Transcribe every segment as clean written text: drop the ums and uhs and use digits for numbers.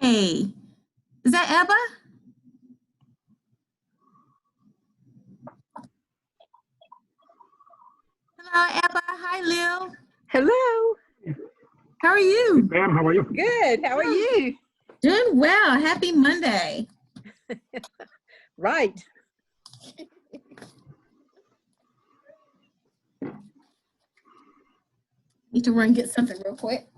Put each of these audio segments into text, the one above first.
Hey, is that Ebba? Hello, Ebba. Hi, Lil. Hello. How are Hey, you? Pam, how are you? Good. How are you? Doing well. Happy Monday. Right. Need to run and get something real quick.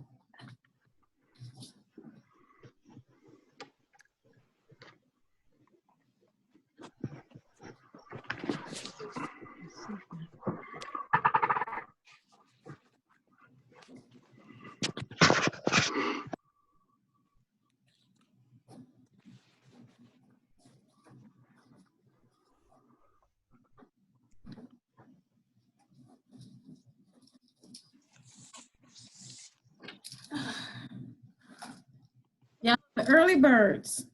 Yeah, the early birds.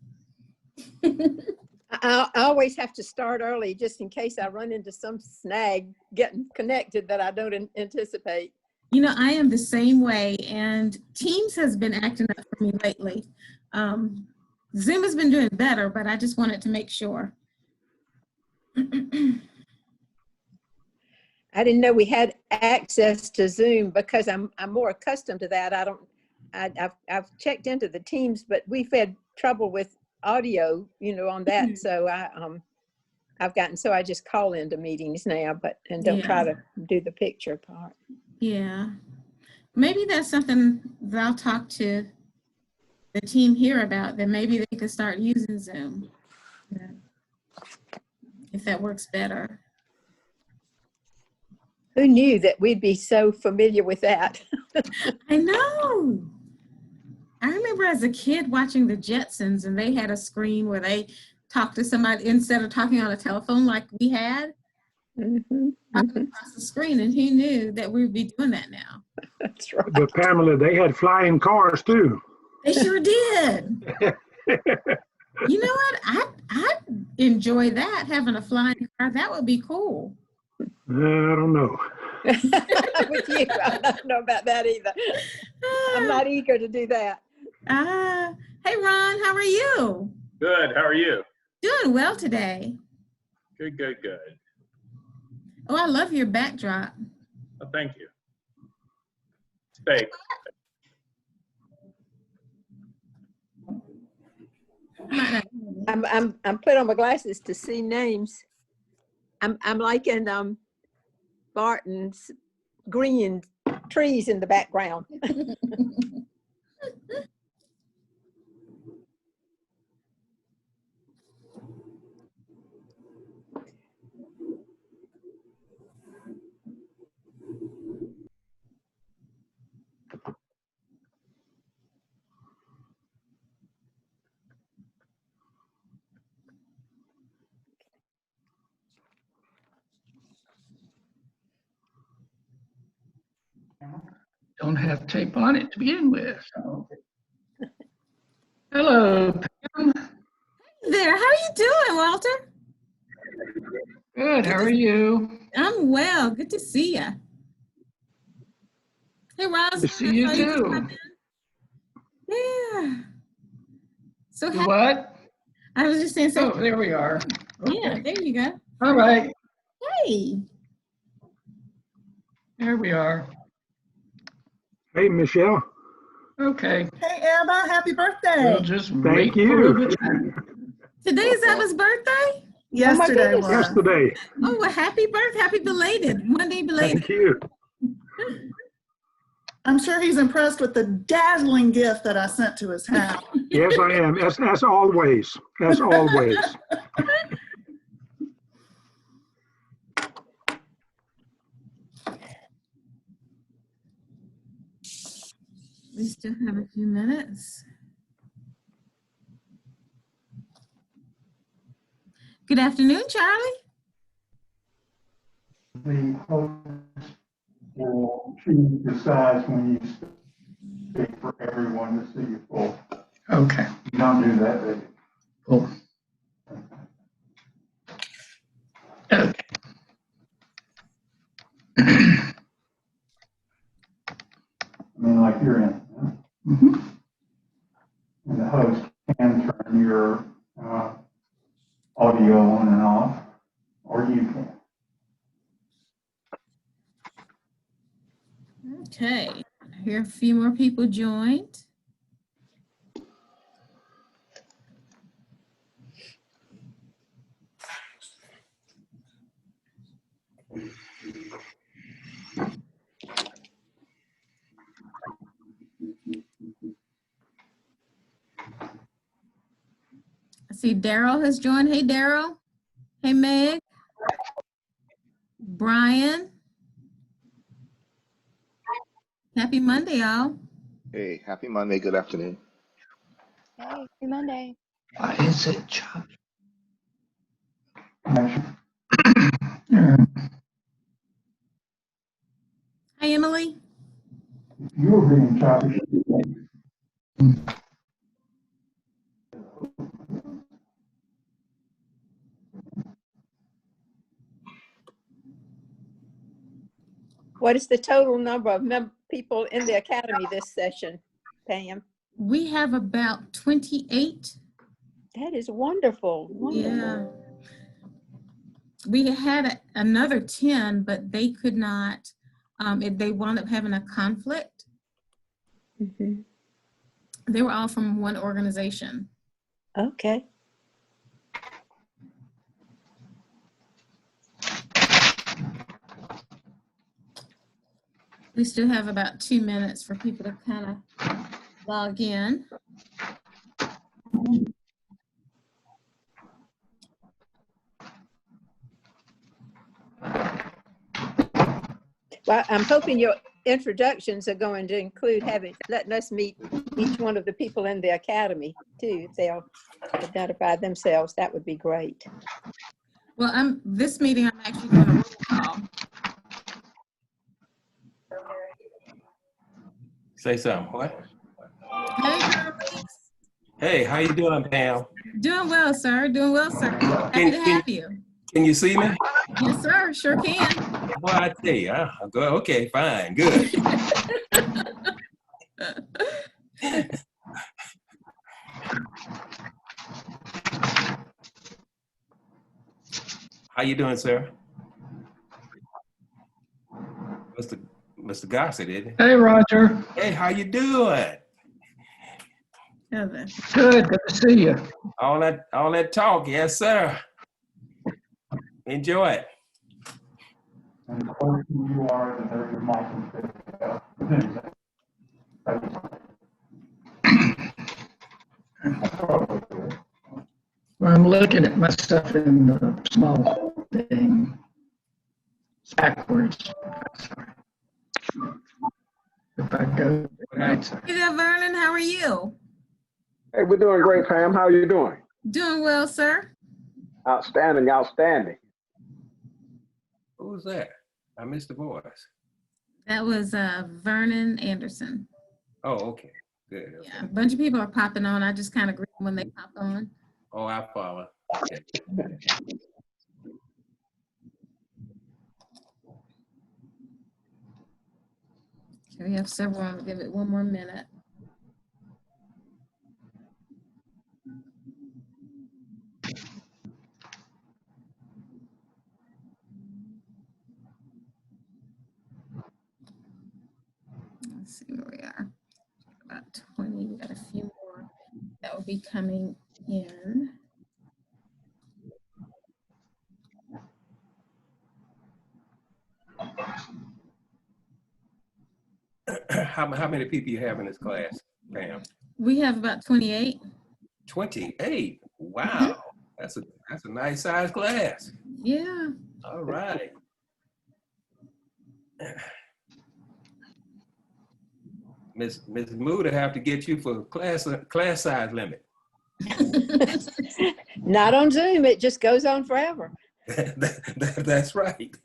I always have to start early just in case I run into some snag getting connected that I don't anticipate. You know, I am the same way, and Teams has been acting up for me lately. Zoom has been doing better, but I just wanted to make sure. I didn't know we had access to Zoom because I'm more accustomed to that. I've checked into the Teams, but we've had trouble with audio, on that. So I just call into meetings now, and don't try to do the picture part. Yeah, maybe that's something that I'll talk to the team here about, that maybe they could start using Zoom. Yeah. If that works better. Who knew that we'd be so familiar with that? I know. I remember as a kid watching the Jetsons, and they had a screen where they talked to somebody instead of talking on a telephone like we had. Across the screen, and he knew that we would be doing that now. That's right. But Pamela, they had flying cars too. They sure did. You know what? I enjoy that, having a flying car. That would be cool. I don't know. With you, I don't know about that either. I'm not eager to do that. Hey, Ron, how are you? Good. How are you? Doing well today. Good, good, good. Oh, I love your backdrop. Oh, thank you. It's fake. I'm put on my glasses to see names. I'm liking Barton's green trees in the background. Don't have tape on it to begin with. So. Hello, Pam. Hey there, how are you doing, Walter? Good, how are you? I'm well, good to see you. Hey, Roz. Good to see you too. Yeah. So what? I was just saying. Oh, there we are. Okay. Yeah, there you go. All right. Hey. There we are. Hey, Michelle. Okay. Hey, Emma, happy birthday. We'll just Thank wait you. for the time. Today is Ella's birthday? Yesterday was. Yesterday. Oh, well, happy birthday. Happy belated. Monday belated. Thank you. I'm sure he's impressed with the dazzling gift that I sent to his house. Yes, I am. As always. As always. We still have a few minutes. Good afternoon, Charlie. The host will choose the size when you speak for everyone to see you full. Okay. You don't do that, do you? Cool. Okay. I mean, like you're in. Huh? And the host turn your audio on and off, or you can. Okay, I hear a few more people joined. I see Daryl has joined. Hey, Daryl. Hey, Meg. Brian. Happy Monday, y'all. Hey, happy Monday. Good afternoon. Hey, happy Monday. Why is it choppy? Hi, Emily. You were being choppy. What is the total number of people in the academy this session, Pam? We have about 28. That is wonderful. Wonderful. Yeah. We had another 10, but they could not, they wound up having a conflict. Mm-hmm. They were all from one organization. Okay. We still have about 2 minutes for people to kind of log in. Well, I'm hoping your introductions are going to include letting us meet each one of the people in the academy too. If they'll identify themselves, that would be great. Well, this meeting, I'm actually doing a roll call. Say something. What? Hey, girlies. Hey, how you doing, Pam? Doing well, sir. Doing well, sir. Happy to have you. Can you see me? Yes, sir. Sure can. Well, I tell you, I'll go. Okay, fine, good. How you doing, sir? Mr. Gossett, isn't it? Hey, Roger. Hey, how you doing? Heather. Good to see you. All that talk, yes, sir. Enjoy it. And the closer you are, the better your mic can pick up. Well, I'm looking at myself in the small thing. It's backwards. Sorry. If I go right side. Hey there, Vernon. How are you? Hey, we're doing great, Pam. How are you doing? Doing well, sir. Outstanding, outstanding. Who was that? I missed the voice. That was Vernon Anderson. Oh, okay. Good. Okay. Yeah, a bunch of people are popping on. I just kind of greet them when they pop on. Oh, I follow. Okay. Okay, we have several. I'll give it one more minute. Let's see where we are. About 20. We got a few more that will be coming in. How many people you have in this class, Pam? We have about 28. 28. Wow. That's a nice size class. Yeah. All right. Miss Mood, I have to get you for class size limit. Not on Zoom. It just goes on forever. That's right.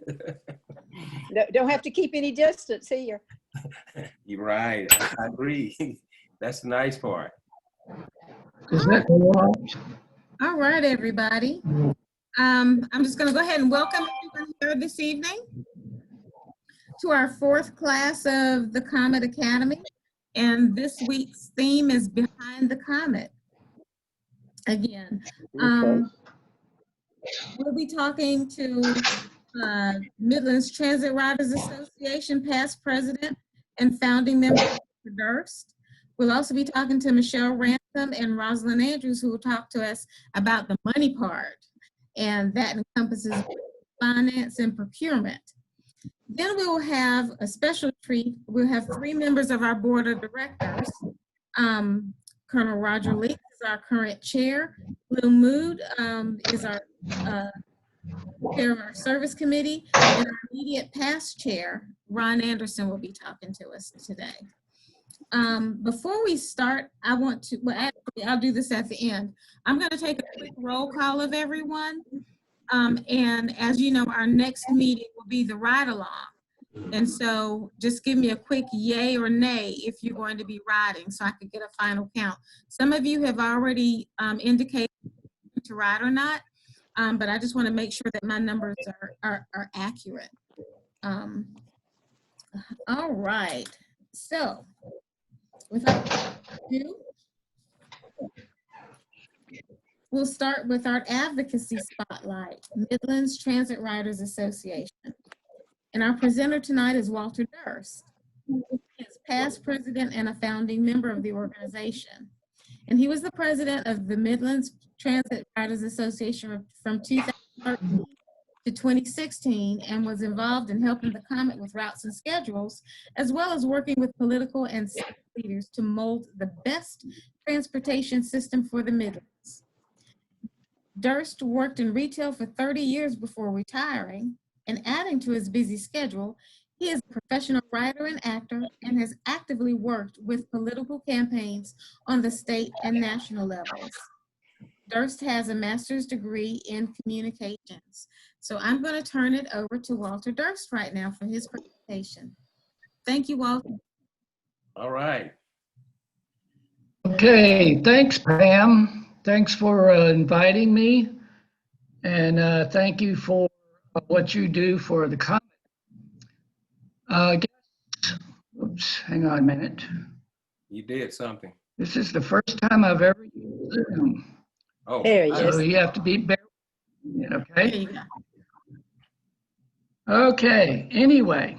Don't have to keep any distance here. You're right. I agree. That's the nice part. Is that what? All right, everybody. I'm just going to go ahead and welcome everyone here this evening to our 4th class of the COMET Academy. And this week's theme is Behind the COMET. again. Okay. We'll be talking to Midlands Transit Riders Association, past president and founding member Walter Durst. We'll also be talking to Michelle Ransom and Rosalind Andrews, who will talk to us about the money part, and that encompasses finance and procurement. Then we will have a special treat. We'll have 3 members of our board of directors. Colonel Roger Leak is our current chair. Lou Mood is our chair of our service committee, and our immediate past chair, Ron Anderson, will be talking to us today. Before we start, I want to, well, actually, I'll do this at the end. I'm going to take a quick roll call of everyone. And as you know, our next meeting will be the ride along. And so just give me a quick yay or nay if you're going to be riding so I could get a final count. Some of you have already indicated to ride or not, but I just want to make sure that my numbers are accurate. All right, so without ado, we'll start with our advocacy spotlight, Midlands Transit Riders Association. And our presenter tonight is Walter Durst. He is past president and a founding member of the organization. And he was the president of the Midlands Transit Riders Association from 2013 to 2016 and was involved in helping the COMET with routes and schedules, as well as working with political and civic leaders to mold the best transportation system for the Midlands. Durst worked in retail for 30 years before retiring, and adding to his busy schedule, he is a professional writer and actor and has actively worked with political campaigns on the state and national levels. Durst has a master's degree in communications. So I'm going to turn it over to Walter Durst right now for his presentation. Thank you, Walter. All right. Okay, thanks, Pam. Thanks for inviting me. And thank you for what you do for the COMET. Oops, hang on a minute. You did something. This is the first time I've ever used Zoom. Oh, There he So is. you have to be bear with it, okay? There you go. Okay, anyway,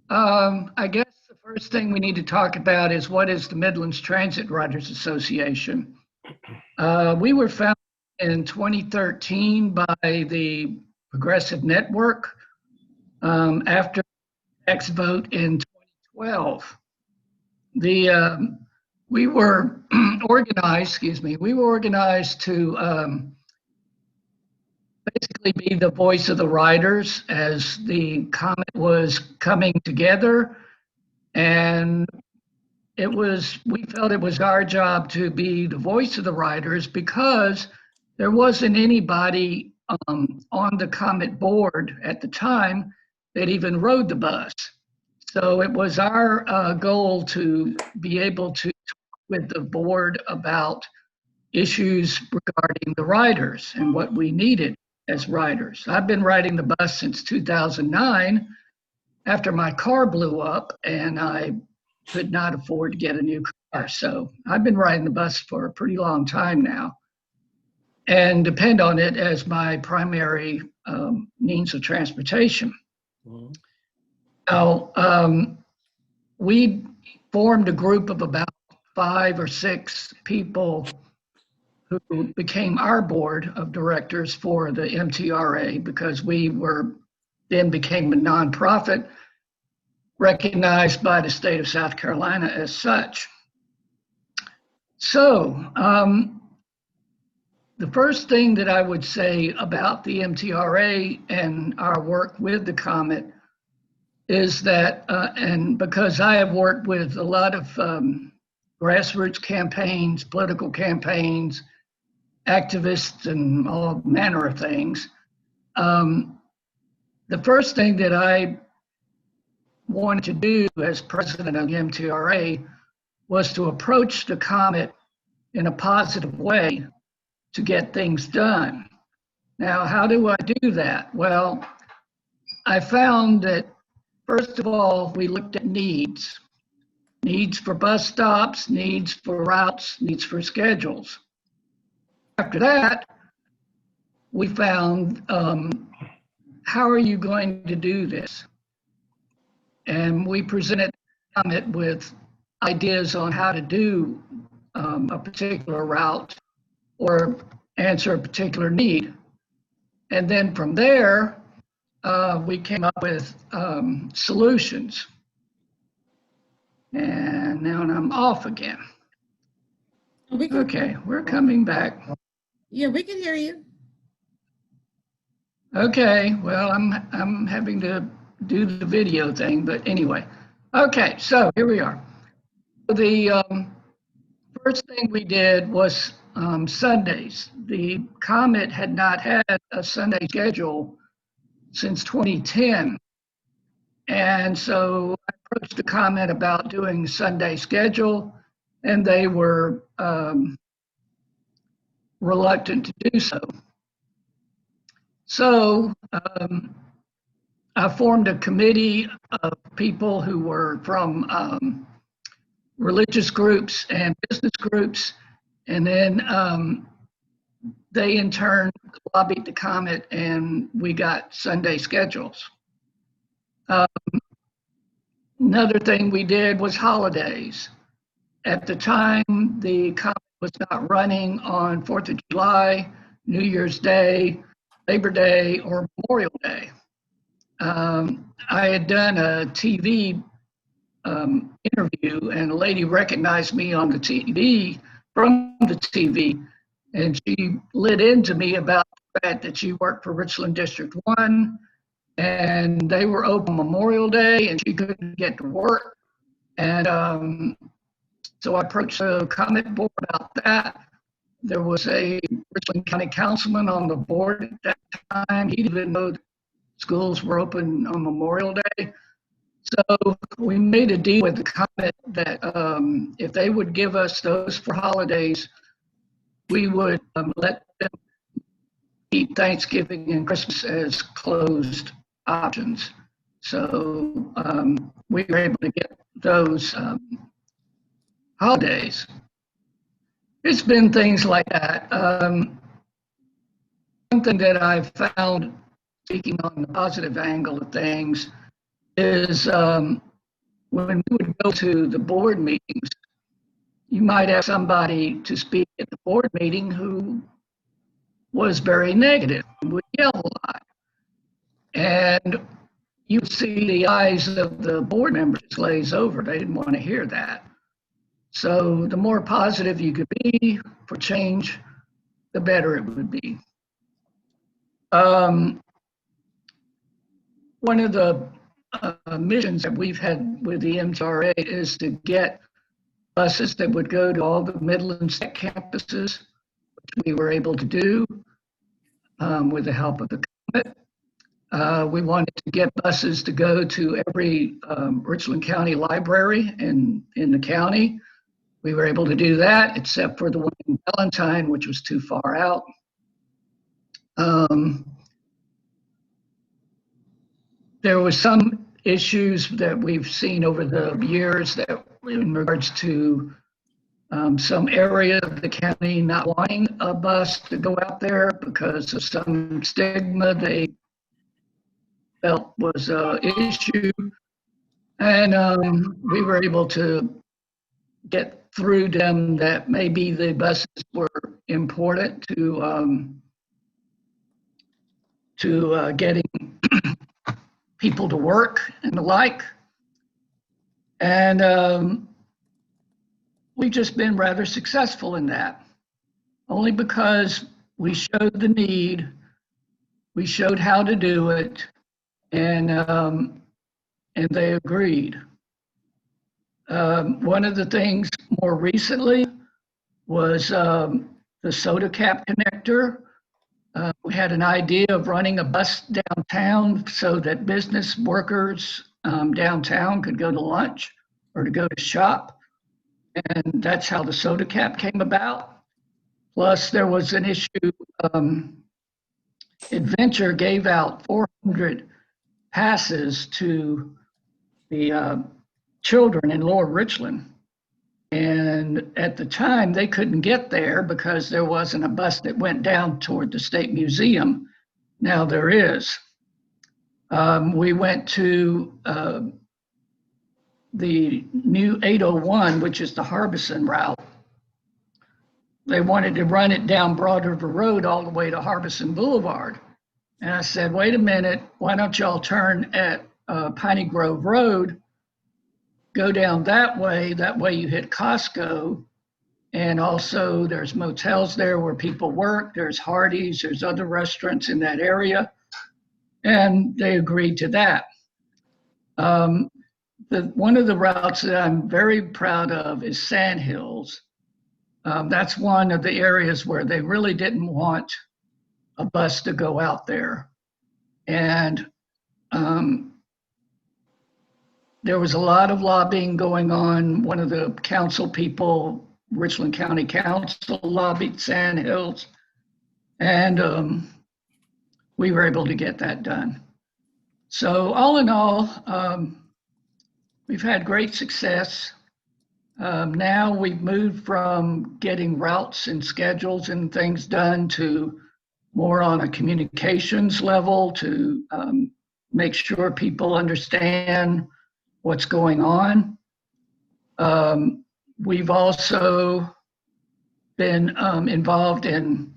I guess the first thing we need to talk about is what is the Midlands Transit Riders Association. We were founded in 2013 by the Progressive Network after the next vote in 2012. We were organized, we were organized to basically be the voice of the riders as the COMET was coming together. And we felt it was our job to be the voice of the riders because there wasn't anybody on the COMET board at the time that even rode the bus. So it was our goal to be able to talk with the board about issues regarding the riders and what we needed as riders. I've been riding the bus since 2009 after my car blew up and I could not afford to get a new car. So I've been riding the bus for a pretty long time now and depend on it as my primary means of transportation. Mm-hmm. Now, we formed a group of about 5 or 6 people who became our board of directors for the MTRA because we became a nonprofit recognized by the state of South Carolina as such. So the first thing that I would say about the MTRA and our work with the COMET is that, and because I have worked with a lot of grassroots campaigns, political campaigns, activists, and all manner of things, the first thing that I wanted to do as president of the MTRA was to approach the COMET in a positive way to get things done. Now, how do I do that? Well, I found that, first of all, we looked at needs for bus stops, needs for routes, needs for schedules. after that, we found, how are you going to do this? And we presented COMET with ideas on how to do a particular route or answer a particular need. And then from there, we came up with solutions. And now I'm off again. Okay, we're coming back. Yeah, we can hear you. Okay, well, I'm having to do the video thing, but anyway. Okay, so here we are. The first thing we did was Sundays. The COMET had not had a Sunday schedule since 2010. And so I approached the COMET about doing Sunday schedule, and they were reluctant to do so. So I formed a committee of people who were from religious groups and business groups, and then they in turn lobbied the COMET, and we got Sunday schedules. Another thing we did was holidays. At the time, the COMET was not running on 4th of July, New Year's Day, Labor Day, or Memorial Day. I had done a TV interview, and a lady recognized me on the TV, from the TV, and she lit into me about the fact that she worked for Richland District 1, and they were open Memorial Day, and she couldn't get to work. And so I approached the COMET board about that. There was a Richland County councilman on the board at that time. He didn't even know schools were open on Memorial Day. So we made a deal with the COMET that if they would give us those 4 holidays, we would let them keep Thanksgiving and Christmas as closed options. So we were able to get those holidays. It's been things like that. One thing that I've found, speaking on the positive angle of things, is when we would go to the board meetings, you might have somebody to speak at the board meeting who was very negative, would yell a lot. And you would see the eyes of the board members glaze over. They didn't want to hear that. So the more positive you could be for change, the better it would be. One of the missions that we've had with the MTRA is to get buses that would go to all the Midlands campuses, which we were able to do with the help of the COMET. We wanted to get buses to go to every Richland County library in the county. We were able to do that, except for the one in Valentine, which was too far out. There was some issues that we've seen over the years that in regards to some area of the county not wanting a bus to go out there because of some stigma they felt was an issue. And we were able to get through them that maybe the buses were important to getting people to work and the like. And we've just been rather successful in that, only because we showed the need, we showed how to do it, and they agreed. One of the things more recently was the soda cap connector. We had an idea of running a bus downtown so that business workers downtown could go to lunch or to go to shop. And that's how the soda cap came about. Plus, there was an issue. Adventure gave out 400 passes to the children in Lower Richland. And at the time, they couldn't get there because there wasn't a bus that went down toward the State Museum. Now there is. We went to the new 801, which is the Harbison route. They wanted to run it down Broad River Road all the way to Harbison Boulevard. And I said, wait a minute, why don't y'all turn at Piney Grove Road, go down that way you hit Costco, and also there's motels there where people work, there's Hardee's, there's other restaurants in that area, and they agreed to that. One of the routes that I'm very proud of is Sandhills. That's one of the areas where they really didn't want a bus to go out there. And there was a lot of lobbying going on. One of the council people, Richland County Council, lobbied Sandhills, and we were able to get that done. So all in all, we've had great success. Now we've moved from getting routes and schedules and things done to more on a communications level to make sure people understand what's going on. We've also been involved in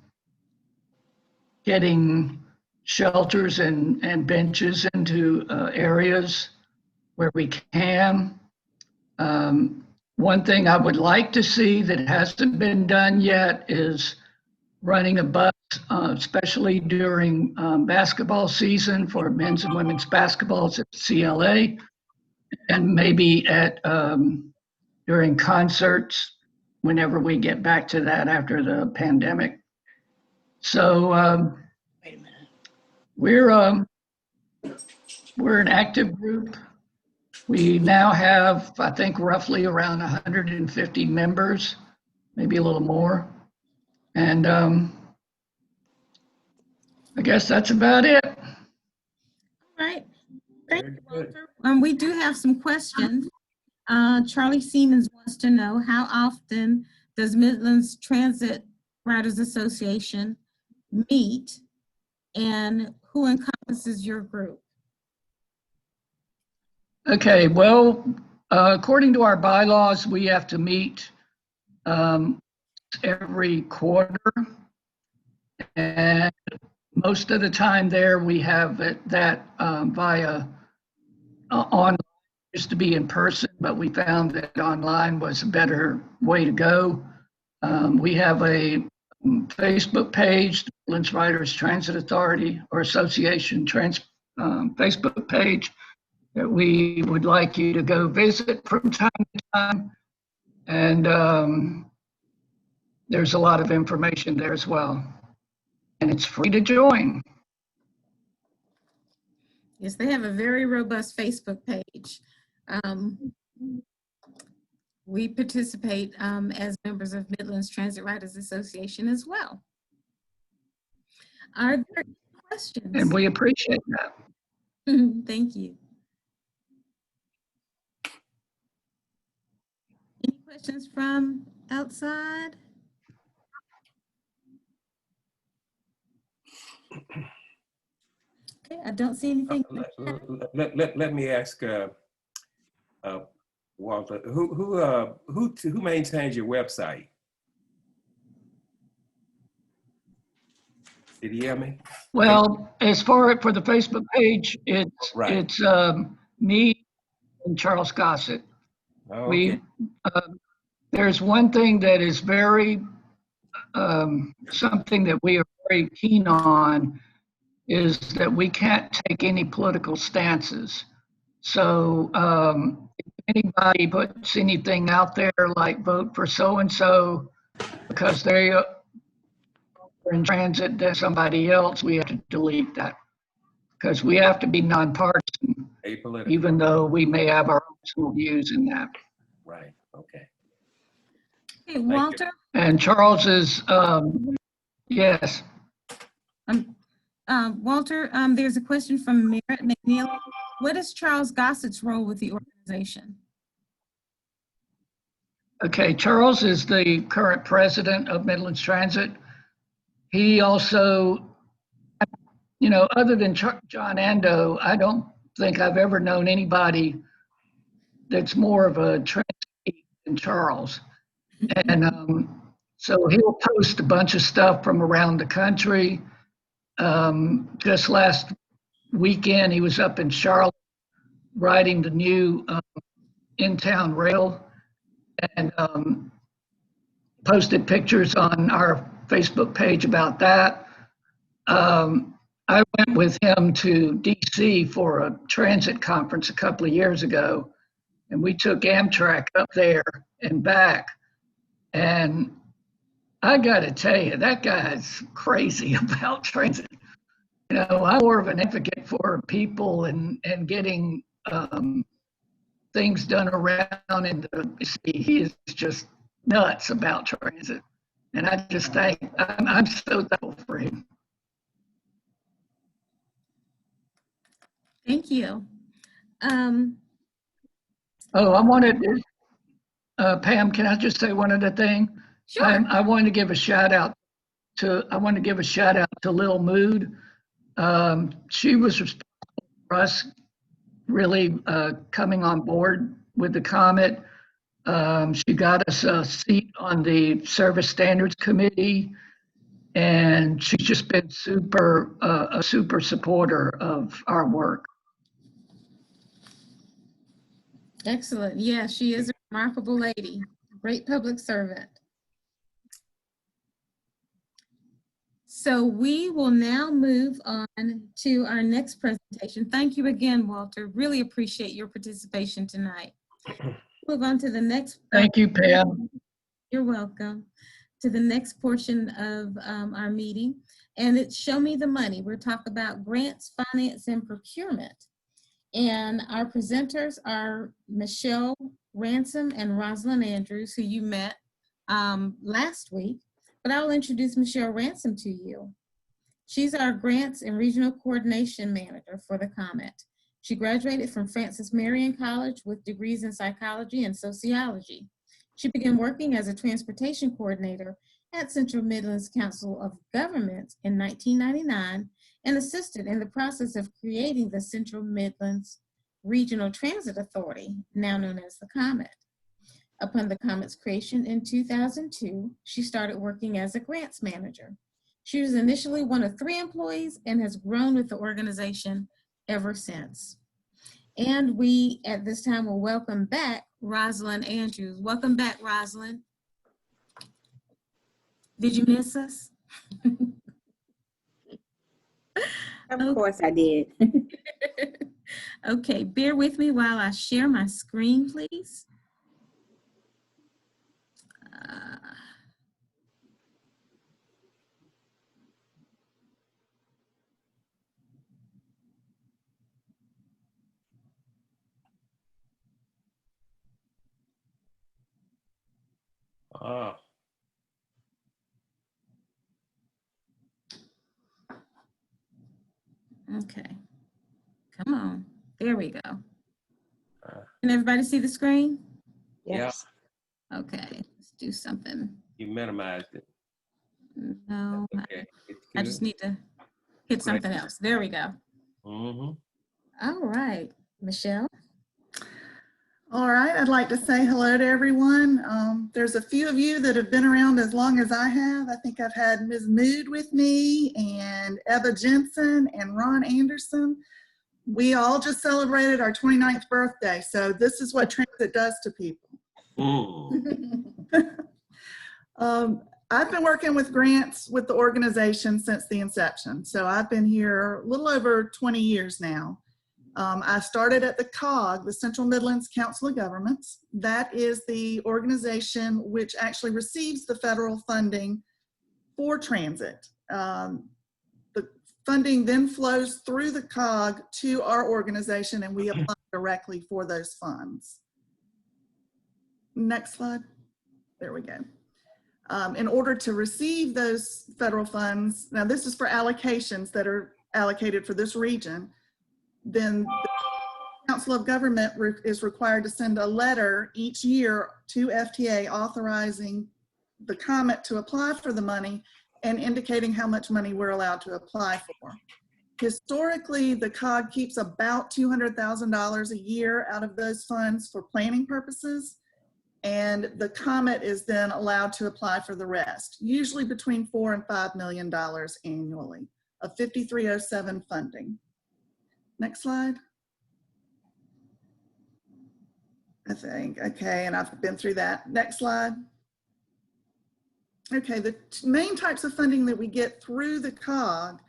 getting shelters and benches into areas where we can. One thing I would like to see that hasn't been done yet is running a bus, especially during basketball season for men's and women's basketballs at CLA, and maybe at during concerts whenever we get back to that after the pandemic. So Wait a minute. we're an active group. We now have, I think, roughly around 150 members, maybe a little more. And I guess that's about it. All right. Thank you, Walter. We do have some questions. Charlie Siemens wants to know, how often does Midlands Transit Riders Association meet, and who encompasses your group? Okay, well, according to our bylaws, we have to meet every quarter, and most of the time there we have that via online. It used to be in person, but we found that online was a better way to go. We have a Facebook page, the Midlands Riders Transit Authority or Association Facebook page that we would like you to go visit from time to time. And there's a lot of information there as well. And it's free to join. Yes, they have a very robust Facebook page. We participate as members of Midlands Transit Riders Association as well. Are there any questions? And we appreciate that. Thank you. Any questions from outside? Okay, I don't see anything. Let me ask Walter, who maintains your website? Did you hear me? Well, as far for the Facebook page, it's Right. it's me and Charles Gossett. Oh, okay. There's one thing that is very something that we are very keen on is that we can't take any political stances. So if anybody puts anything out there like vote for so-and-so because they are in transit than somebody else, we have to delete that because we have to be nonpartisan, Apolitical. even though we may have our own views in that. Right, okay. Hey, Walter. And Charles is, yes. Walter, there's a question from Merritt McNeil. What is Charles Gossett's role with the organization? Okay, Charles is the current president of Midlands Transit. He also, you know, other than John Ando, I don't think I've ever known anybody that's more of a transit geek than Charles. And so he'll post a bunch of stuff from around the country. Just last weekend, he was up in Charlotte riding the new in-town rail and posted pictures on our Facebook page about that. I went with him to DC for a transit conference a couple of years ago, and we took Amtrak up there and back. And I got to tell you, that guy's crazy about transit. You know, I'm more of an advocate for people and getting things done around in the city. He is just nuts about transit. And I just think I'm so thankful for him. Thank you. Oh, I wanted, Pam, can I just say one other thing? Sure. I wanted to give a shout out to Lil Mood. She was responsible for us really coming on board with the COMET. She got us a seat on the Service Standards Committee, and she's just been a super supporter of our work. Excellent. Yeah, she is a remarkable lady, great public servant. So we will now move on to our next presentation. Thank you again, Walter. Really appreciate your participation tonight. Move on to the next. Thank you, Pam. You're welcome. To the next portion of our meeting, and it's Show Me the Money. We're talking about grants, finance, and procurement. And our presenters are Michelle Ransom and Rosalind Andrews, who you met last week. But I will introduce Michelle Ransom to you. She's our Grants and Regional Coordination Manager for the COMET. She graduated from Francis Marion College with degrees in psychology and sociology. She began working as a transportation coordinator at Central Midlands Council of Governments in 1999 and assisted in the process of creating the Central Midlands Regional Transit Authority, now known as the COMET. Upon the COMET's creation in 2002, she started working as a grants manager. She was initially one of 3 employees and has grown with the organization ever since. And we, at this time, will welcome back Rosalind Andrews. Welcome back, Rosalind. Did you miss us? Of course I did. Okay, bear with me while I share my screen, please. Okay, come on. There we go. Can everybody see the screen? Yes. Okay, let's do something. You minimized it. No, Okay. I just need to hit something else. There we go. Mm-hmm. All right, Michelle. All right, I'd like to say hello to everyone. There's a few of you that have been around as long as I have. I think I've had Ms. Mood with me and Eva Jensen and Ron Anderson. We all just celebrated our 29th birthday, so this is what transit does to people. I've been working with grants with the organization since the inception, so I've been here a little over 20 years now. I started at the COG, the Central Midlands Council of Governments. That is the organization which actually receives the federal funding for transit. The funding then flows through the COG to our organization, and we apply directly for those funds. Next slide. There we go. In order to receive those federal funds, now this is for allocations that are allocated for this region, then Council of Government is required to send a letter each year to FTA authorizing the COMET to apply for the money and indicating how much money we're allowed to apply for. Historically, the COG keeps about $200,000 a year out of those funds for planning purposes, and the COMET is then allowed to apply for the rest, usually between $4 and $5 million annually of 5307 funding. Next slide. I think, okay, and I've been through that. Next slide. Okay, the main types of funding that we get through the COG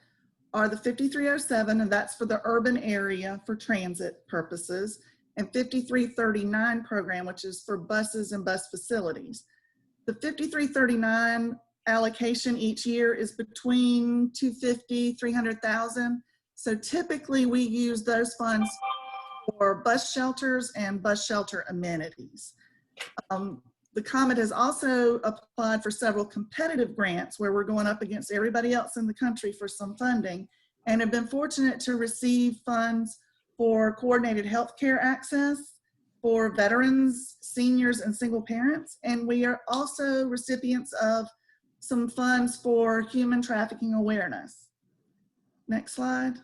are the 5307, and that's for the urban area for transit purposes, and 5339 program, which is for buses and bus facilities. The 5339 allocation each year is between 250, 300,000. So typically we use those funds for bus shelters and bus shelter amenities. The COMET has also applied for several competitive grants where we're going up against everybody else in the country for some funding, and have been fortunate to receive funds for coordinated healthcare access for veterans, seniors, and single parents. And we are also recipients of some funds for human trafficking awareness. Next slide.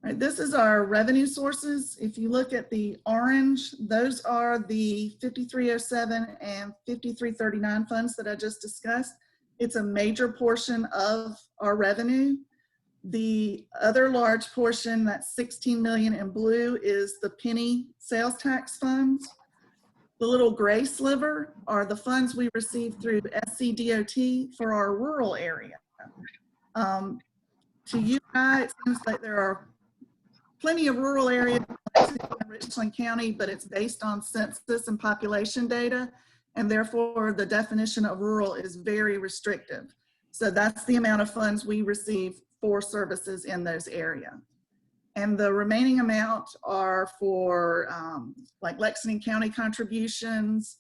All right, this is our revenue sources. If you look at the orange, those are the 5307 and 5339 funds that I just discussed. It's a major portion of our revenue. The other large portion, that's 16 million in blue, is the penny sales tax funds. The little gray sliver are the funds we receive through SCDOT for our rural area. To you guys, it seems like there are plenty of rural areas in Richland County, but it's based on census and population data, and therefore the definition of rural is very restrictive. So that's the amount of funds we receive for services in those areas. And the remaining amount are for like Lexington County contributions,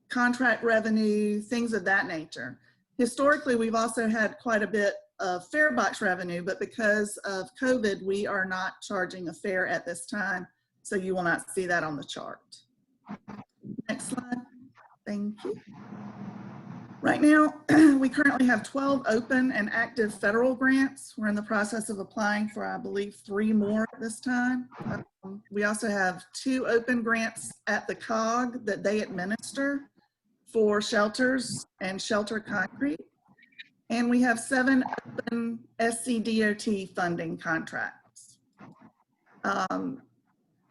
contract revenue, things of that nature. Historically, we've also had quite a bit of fare box revenue, but because of COVID, we are not charging a fare at this time, so you will not see that on the chart. Next slide. Thank you. Right now, we currently have 12 open and active federal grants. We're in the process of applying for, I believe, 3 more at this time. We also have 2 open grants at the COG that they administer for shelters and shelter concrete. And we have 7 open SCDOT funding contracts.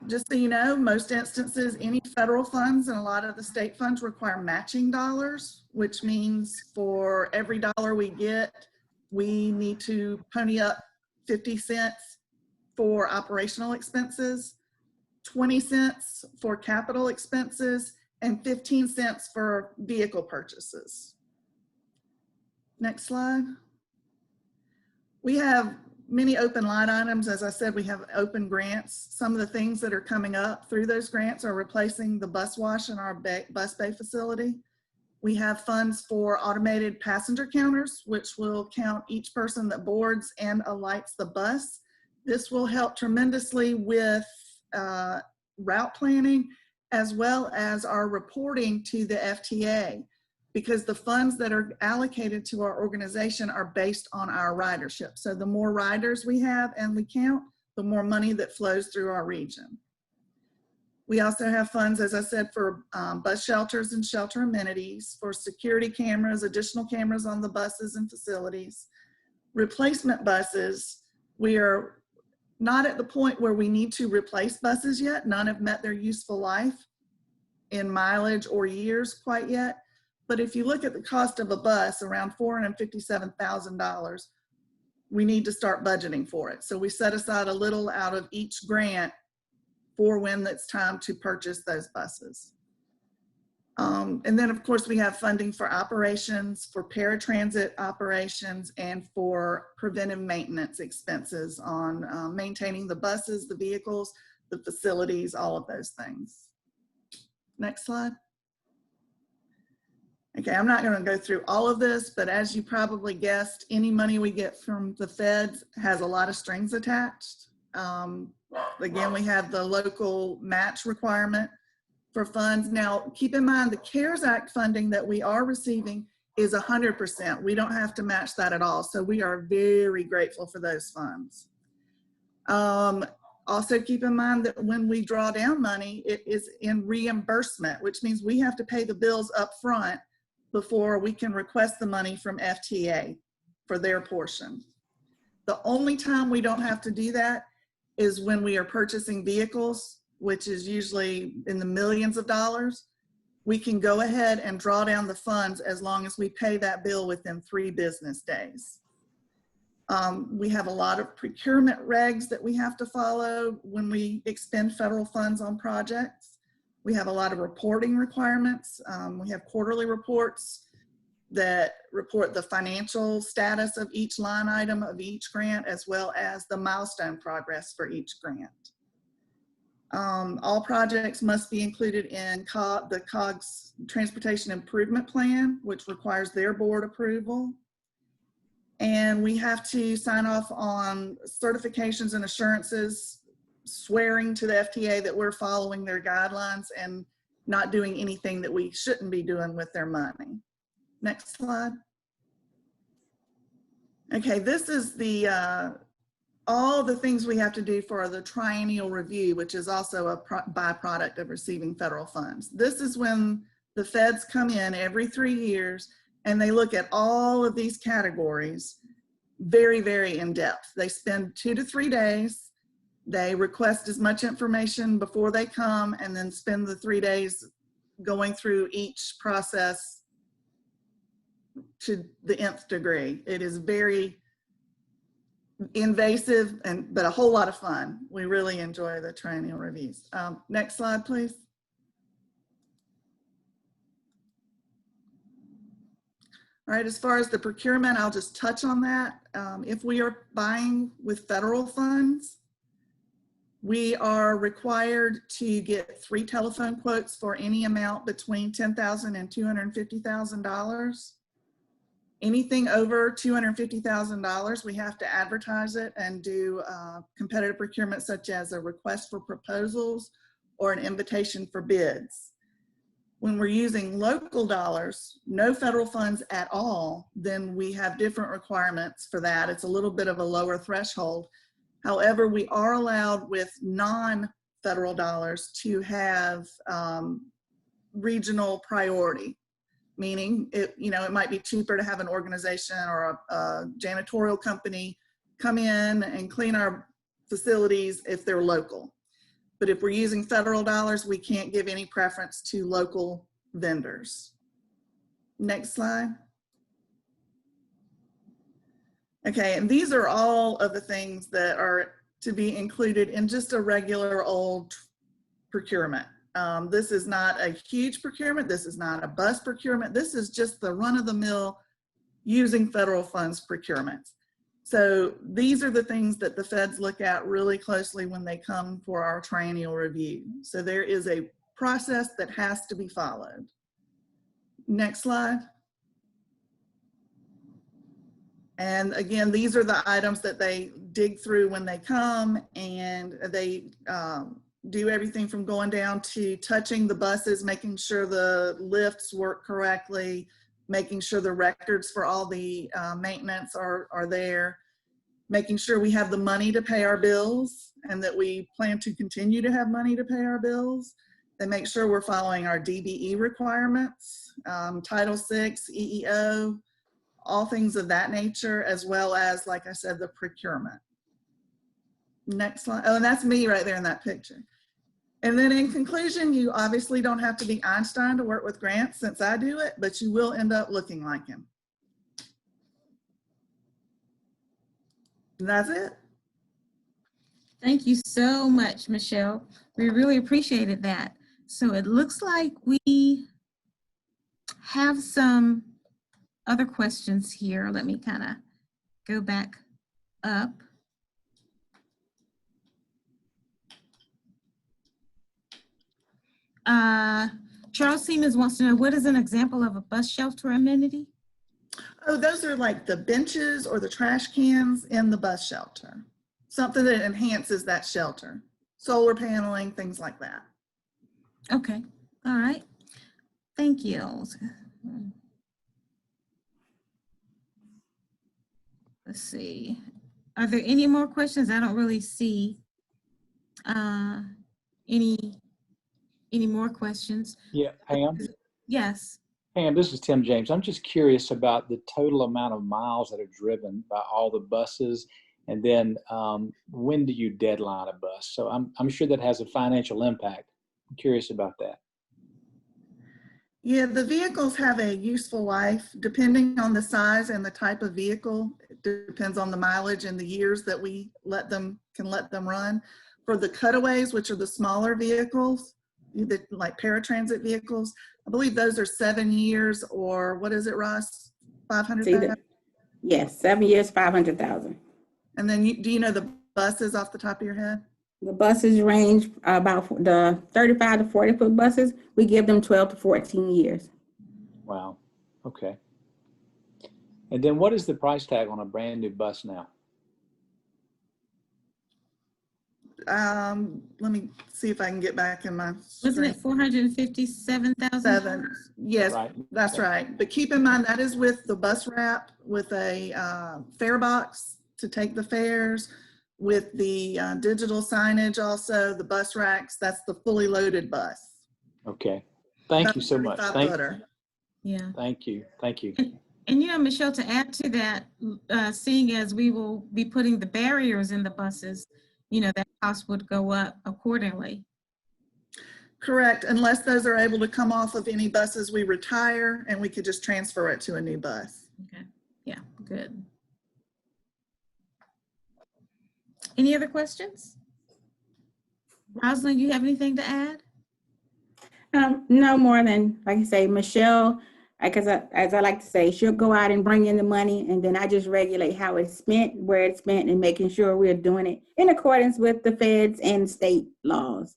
Just so you know, most instances, any federal funds and a lot of the state funds require matching dollars, which means for every dollar we get, we need to pony up 50 cents for operational expenses, 20 cents for capital expenses, and 15 cents for vehicle purchases. Next slide. We have many open line items. As I said, we have open grants. Some of the things that are coming up through those grants are replacing the bus wash in our bus bay facility. We have funds for automated passenger counters, which will count each person that boards and alights the bus. This will help tremendously with route planning, as well as our reporting to the FTA, because the funds that are allocated to our organization are based on our ridership. So the more riders we have and we count, the more money that flows through our region. We also have funds, as I said, for bus shelters and shelter amenities, for security cameras, additional cameras on the buses and facilities. Replacement buses, we are not at the point where we need to replace buses yet. None have met their useful life in mileage or years quite yet. But if you look at the cost of a bus, around $457,000, we need to start budgeting for it. So we set aside a little out of each grant for when it's time to purchase those buses. And then of course we have funding for operations, for paratransit operations, and for preventive maintenance expenses on maintaining the buses, the vehicles, the facilities, all of those things. Next slide. Okay, I'm not going to go through all of this, but as you probably guessed, any money we get from the feds has a lot of strings attached. Again, we have the local match requirement for funds. Now, keep in mind the CARES Act funding that we are receiving is 100%. We don't have to match that at all. So we are very grateful for those funds. Also keep in mind that when we draw down money, it is in reimbursement, which means we have to pay the bills up front before we can request the money from FTA for their portion. The only time we don't have to do that is when we are purchasing vehicles, which is usually in the millions of dollars. We can go ahead and draw down the funds as long as we pay that bill within 3 business days. We have a lot of procurement regs that we have to follow when we expend federal funds on projects. We have a lot of reporting requirements. We have quarterly reports that report the financial status of each line item of each grant, as well as the milestone progress for each grant. All projects must be included in the COG's Transportation Improvement Plan, which requires their board approval. And we have to sign off on certifications and assurances, swearing to the FTA that we're following their guidelines and not doing anything that we shouldn't be doing with their money. Next slide. Okay, this is the all the things we have to do for the triennial review, which is also a byproduct of receiving federal funds. This is when the feds come in every 3 years and they look at all of these categories very, very in depth. They spend 2 to 3 days. They request as much information before they come and then spend the 3 days going through each process to the nth degree. It is very invasive but a whole lot of fun. We really enjoy the triennial reviews. Next slide, please. All right, as far as the procurement, I'll just touch on that. If we are buying with federal funds, we are required to get 3 telephone quotes for any amount between $10,000 and $250,000. Anything over $250,000, we have to advertise it and do competitive procurement, such as a request for proposals or an invitation for bids. When we're using local dollars, no federal funds at all, then we have different requirements for that. It's a little bit of a lower threshold. However, we are allowed with non-federal dollars to have regional priority. Meaning, it might be cheaper to have an organization or a janitorial company come in and clean our facilities if they're local. But if we're using federal dollars, we can't give any preference to local vendors. Next slide. Okay, and these are all of the things that are to be included in just a regular old procurement. This is not a huge procurement. This is not a bus procurement. This is just the run-of-the-mill using federal funds procurement. So these are the things that the feds look at really closely when they come for our triennial review. So there is a process that has to be followed. Next slide. And again, these are the items that they dig through when they come, and they do everything from going down to touching the buses, making sure the lifts work correctly, making sure the records for all the maintenance are there, making sure we have the money to pay our bills and that we plan to continue to have money to pay our bills. They make sure we're following our DBE requirements, Title VI, EEO, all things of that nature, as well as, like I said, the procurement. Next slide. Oh, and that's me right there in that picture. And then in conclusion, you obviously don't have to be Einstein to work with grants, since I do it, but you will end up looking like him. And that's it. Thank you so much, Michelle. We really appreciated that. So it looks like we have some other questions here. Let me kind of go back up. Charles Siemens wants to know, what is an example of a bus shelter amenity? Oh, those are like the benches or the trash cans in the bus shelter. something that enhances that shelter. Solar paneling, things like that. Okay, all right. Thank you. Let's see. Are there any more questions? I don't really see any more questions. Yeah, Pam. Yes. Pam, this is Tim James. I'm just curious about the total amount of miles that are driven by all the buses, and then when do you deadline a bus? So I'm sure that has a financial impact. I'm curious about that. Yeah, the vehicles have a useful life depending on the size and the type of vehicle. It depends on the mileage and the years that we can let them run. For the cutaways, which are the smaller vehicles, like paratransit vehicles, I believe those are 7 years, or what is it, Ross? 500,000? Yes, 7 years, 500,000. And then do you know the buses off the top of your head? The buses range about the 35 to 40 foot buses. We give them 12 to 14 years. Wow. Okay. And then what is the price tag on a brand new bus now? Let me see if I can get back in my Wasn't it 457,000? Yes, Right. that's right. But keep in mind that is with the bus wrap, with a fare box to take the fares, with the digital signage, also the bus racks. That's the fully loaded bus. Okay. Thank you so much. Yeah. Thank you. Thank you. And you know, Michelle, to add to that, seeing as we will be putting the barriers in the buses, you know, that cost would go up accordingly. Correct, unless those are able to come off of any buses we retire, and we could just transfer it to a new bus. Okay, yeah, good. Any other questions? Rosalind, you have anything to add? No more than, like I say, Michelle, as I like to say, she'll go out and bring in the money, and then I just regulate how it's spent, where it's spent, and making sure we're doing it in accordance with the feds and state laws.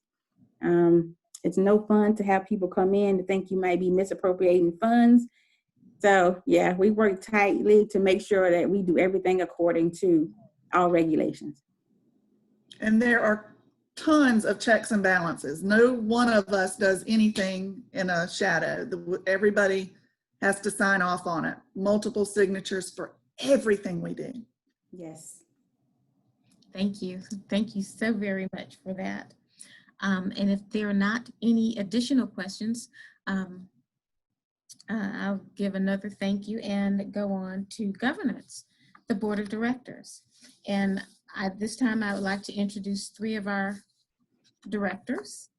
It's no fun to have people come in to think you might be misappropriating funds. So yeah, we work tightly to make sure that we do everything according to all regulations. And there are tons of checks and balances. No one of us does anything in a shadow. Everybody has to sign off on it. Multiple signatures for everything we do. Yes. Thank you. Thank you so very much for that. And if there are not any additional questions, I'll give another thank you and go on to governance, the board of directors. And this time I would like to introduce 3 of our directors.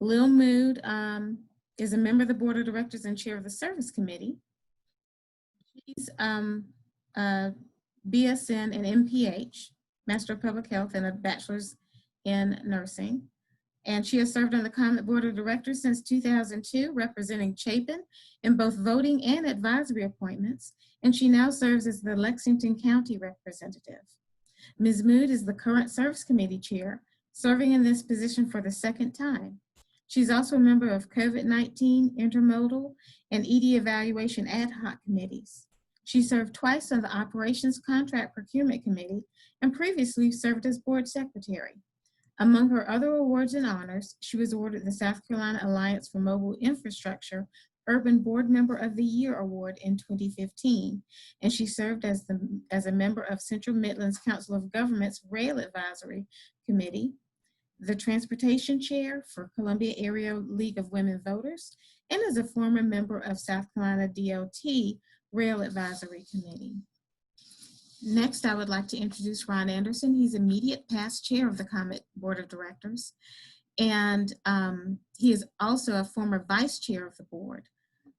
Lil Mood is a member of the board of directors and chair of the service committee. She's BSN and MPH, Master of Public Health, and a bachelor's in nursing. And she has served on the COMET board of directors since 2002, representing Chapin in both voting and advisory appointments. And she now serves as the Lexington County representative. Ms. Mood is the current service committee chair, serving in this position for the 2nd time. She's also a member of COVID-19, intermodal, and ED evaluation ad hoc committees. She served twice on the Operations Contract Procurement Committee and previously served as board secretary. Among her other awards and honors, she was awarded the South Carolina Alliance for Mobile Infrastructure Urban Board Member of the Year Award in 2015, and she served as a member of Central Midlands Council of Governments Rail Advisory Committee, the Transportation Chair for Columbia Area League of Women Voters, and as a former member of South Carolina DOT Rail Advisory Committee. Next, I would like to introduce Ron Anderson. He's immediate past chair of the COMET Board of Directors, and he is also a former vice chair of the board.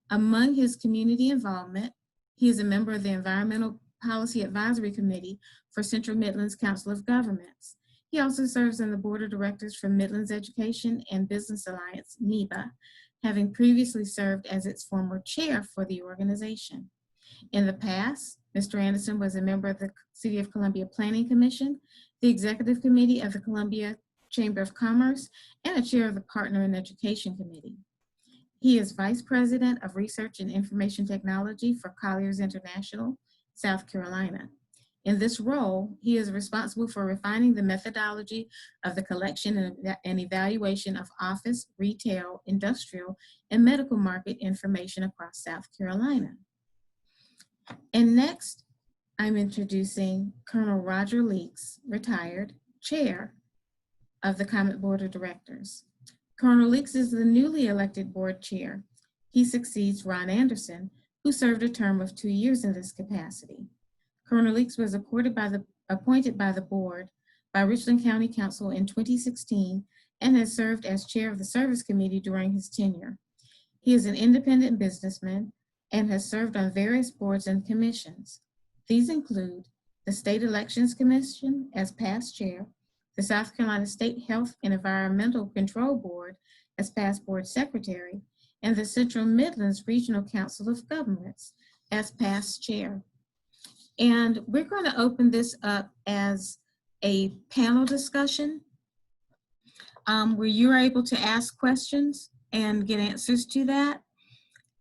Among his community involvement, he is a member of the Environmental Policy Advisory Committee for Central Midlands Council of Governments. He also serves on the board of directors for Midlands Education and Business Alliance, NEBA, having previously served as its former chair for the organization. In the past, Mr. Anderson was a member of the City of Columbia Planning Commission, the Executive Committee of the Columbia Chamber of Commerce, and a chair of the Partner in Education Committee. He is Vice President of Research and Information Technology for Colliers International, South Carolina. In this role, he is responsible for refining the methodology of the collection and evaluation of office, retail, industrial, and medical market information across South Carolina. And next, I'm introducing Colonel Roger Leaks, retired, Chair of the COMET Board of Directors. Colonel Leaks is the newly elected board chair. He succeeds Ron Anderson, who served a term of 2 years in this capacity. Colonel Leaks was appointed by the board by Richland County Council in 2016 and has served as chair of the Service Committee during his tenure. He is an independent businessman and has served on various boards and commissions. These include the State Elections Commission as past chair, the South Carolina State Health and Environmental Control Board as past board secretary, and the Central Midlands Regional Council of Governments as past chair. And we're going to open this up as a panel discussion where you're able to ask questions and get answers to that.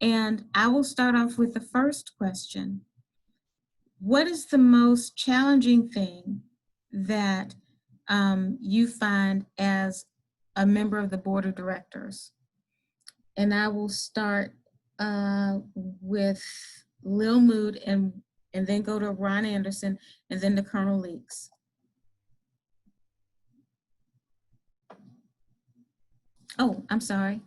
And I will start off with the first question. What is the most challenging thing that you find as a member of the board of directors? And I will start with Lil Mood and then go to Ron Anderson and then to Colonel Leaks. Oh, I'm sorry.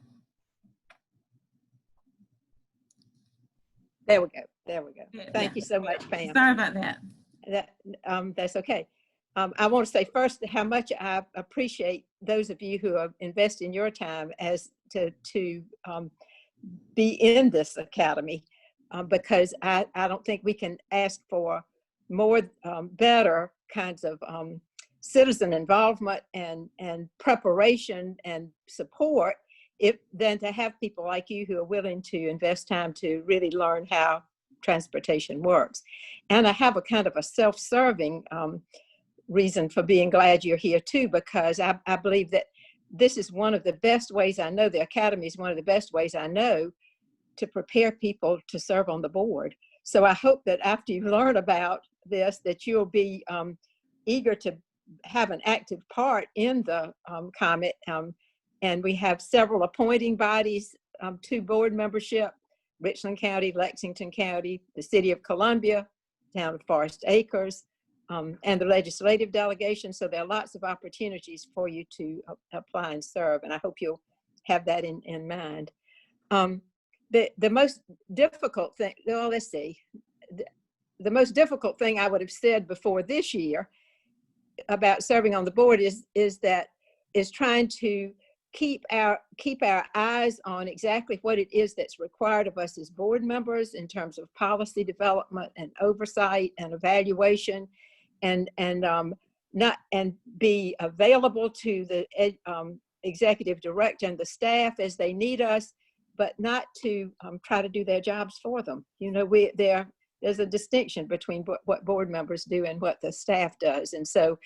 There we go. There we go. Thank you so much, Pam. Sorry about that. That's okay. I want to say first how much I appreciate those of you who are investing your time as to be in this academy, because I don't think we can ask for more better kinds of citizen involvement and preparation and support than to have people like you who are willing to invest time to really learn how transportation works. And I have a kind of a self-serving reason for being glad you're here too, because I believe that this is one of the best ways I know, the Academy is one of the best ways I know to prepare people to serve on the board. So I hope that after you learn about this, that you'll be eager to have an active part in the COMET. And we have several appointing bodies to board membership: Richland County, Lexington County, the City of Columbia, Town of Forest Acres, and the legislative delegation. So there are lots of opportunities for you to apply and serve, and I hope you'll have that in mind. The most difficult thing, well, let's see, the most difficult thing I would have said before this year about serving on the board is trying to keep our eyes on exactly what it is that's required of us as board members in terms of policy development and oversight and evaluation, and be available to the executive director and the staff as they need us, but not to try to do their jobs for them. You know, there's a distinction between what board members do and what the staff does, and so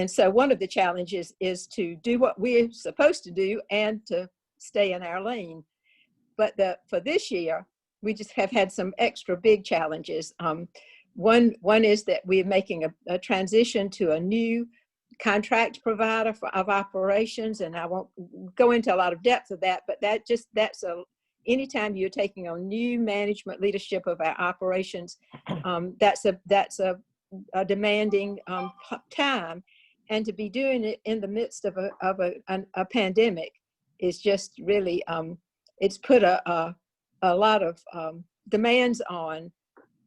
so one of the challenges is to do what we're supposed to do and to stay in our lane. But for this year, we just have had some extra big challenges. One is that we're making a transition to a new contract provider of operations, and I won't go into a lot of depth of that, but anytime you're taking on new management leadership of our operations, that's a demanding time, and to be doing it in the midst of a pandemic is just really it's put a lot of demands on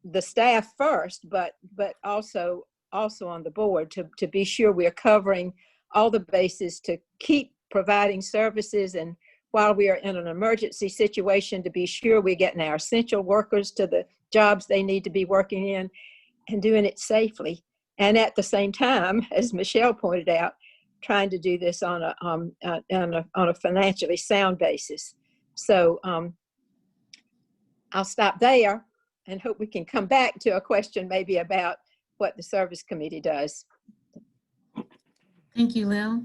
the staff first, but also on the board to be sure we're covering all the bases to keep providing services, and while we are in an emergency situation, to be sure we're getting our essential workers to the jobs they need to be working in and doing it safely. And at the same time, as Michelle pointed out, trying to do this on a financially sound basis. So I'll stop there and hope we can come back to a question maybe about what the service committee does. Thank you, Lil.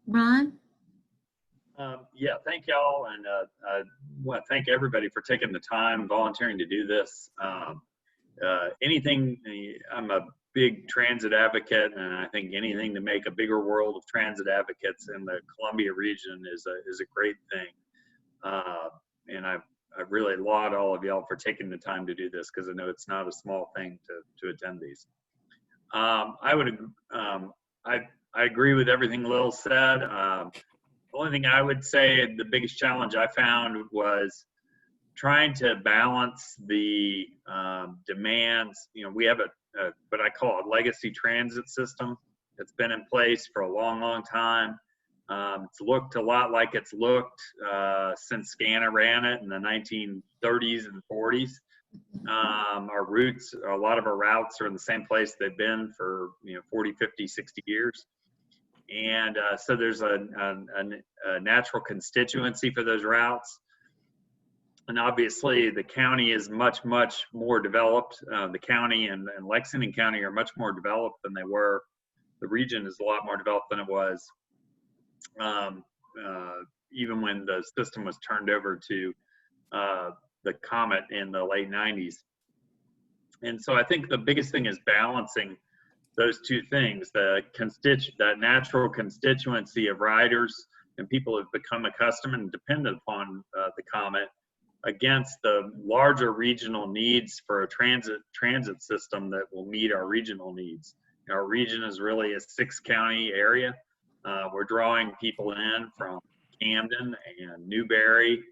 Ron? Yeah, thank y'all, and I want to thank everybody for taking the time, volunteering to do this. anything, I'm a big transit advocate, and I think anything to make a bigger world of transit advocates in the Columbia region is a great thing. And I really laud all of y'all for taking the time to do this, because I know it's not a small thing to attend these. I agree with everything Lil said. The only thing I would say, the biggest challenge I found was trying to balance the demands. You know, we have what I call a legacy transit system that's been in place for a long, long time. It's looked a lot like it's looked since SCANA ran it in the 1930s and 40s. Our routes, a lot of our routes are in the same place they've been for 40, 50, 60 years. And so there's a natural constituency for those routes. And obviously the county is much, much more developed. The county and Lexington County are much more developed than they were. The region is a lot more developed than it was even when the system was turned over to the COMET in the late 90s. And so I think the biggest thing is balancing those two things, that natural constituency of riders and people who have become accustomed and dependent upon the COMET, against the larger regional needs for a transit system that will meet our regional needs. Our region is really a 6-county area. We're drawing people in from Camden and Newberry,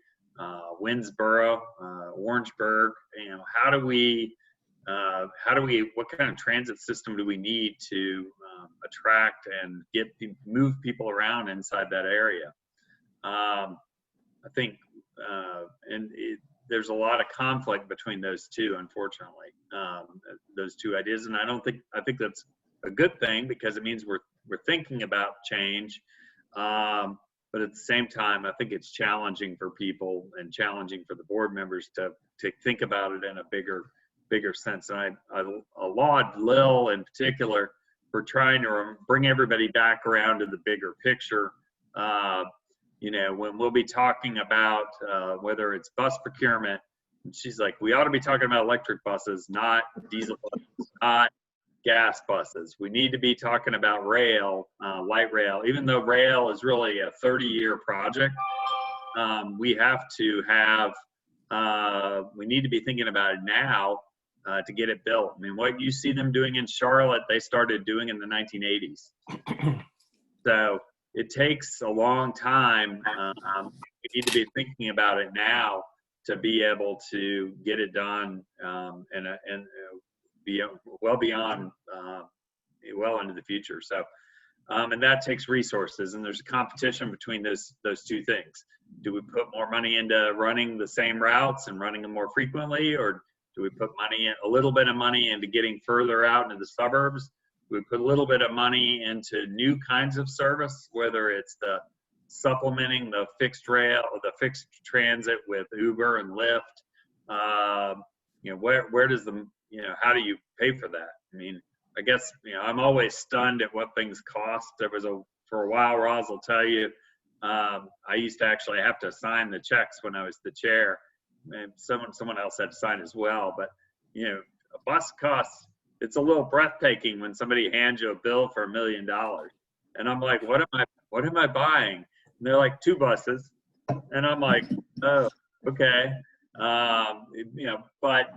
Winnsboro, Orangeburg. What kind of transit system do we need to attract and move people around inside that area? I think, there's a lot of conflict between those two, unfortunately, those two ideas. And I think that's a good thing, because it means we're thinking about change. But at the same time, I think it's challenging for people and challenging for the board members to think about it in a bigger sense. And I laud Lil in particular for trying to bring everybody back around to the bigger picture. When we'll be talking about whether it's bus procurement, and she's like, we ought to be talking about electric buses, not diesel buses, not gas buses. We need to be talking about rail, light rail. Even though rail is really a 30-year project, we need to be thinking about it now to get it built. I mean, what you see them doing in Charlotte, they started doing in the 1980s. So it takes a long time. We need to be thinking about it now to be able to get it done and be well beyond, well into the future. So, and that takes resources, and there's a competition between those two things. Do we put more money into running the same routes and running them more frequently, or do we put a little bit of money into getting further out into the suburbs? We put a little bit of money into new kinds of service, whether it's the supplementing the fixed rail or the fixed transit with Uber and Lyft. Where does how do you pay for that? I mean, I guess, I'm always stunned at what things cost. For a while, Roz will tell you, I used to actually have to sign the checks when I was the chair. And someone else had to sign as well. But, a bus costs, it's a little breathtaking when somebody hands you a bill for $1 million. And I'm like, what am I buying? And they're like, 2 buses. And I'm like, oh, okay. But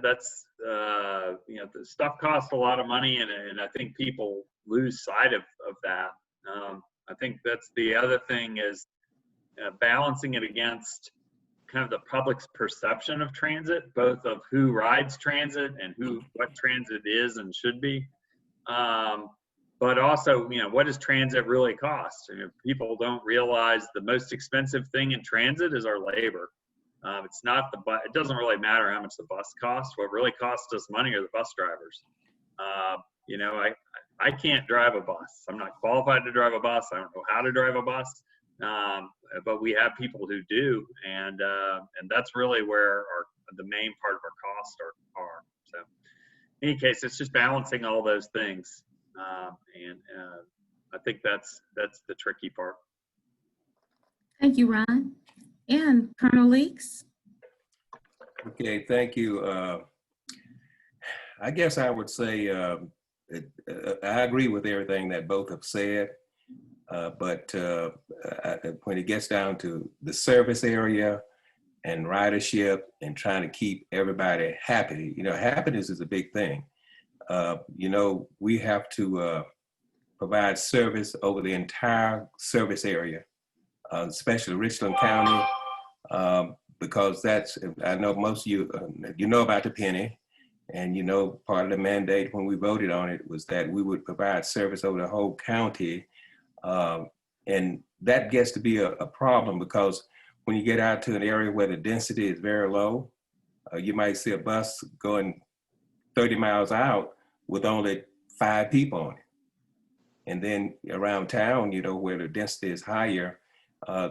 that's, the stuff costs a lot of money, and I think people lose sight of that. I think that's the other thing is balancing it against kind of the public's perception of transit, both of who rides transit and what transit is and should be. But also, what does transit really cost? People don't realize the most expensive thing in transit is our labor. It's not it doesn't really matter how much the bus costs. What really costs us money are the bus drivers. I can't drive a bus. I'm not qualified to drive a bus. I don't know how to drive a bus. But we have people who do, and that's really where the main part of our costs are. So, in any case, it's just balancing all those things, and I think that's the tricky part. Thank you, Ron. And Colonel Leaks. Okay, thank you. I guess I would say I agree with everything that both have said, but when it gets down to the service area and ridership and trying to keep everybody happy, happiness is a big thing. We have to provide service over the entire service area, especially Richland County, because I know most of you, you know about the penny, and part of the mandate when we voted on it was that we would provide service over the whole county. And that gets to be a problem because when you get out to an area where the density is very low, you might see a bus going 30 miles out with only 5 people on it. And then around town, where the density is higher,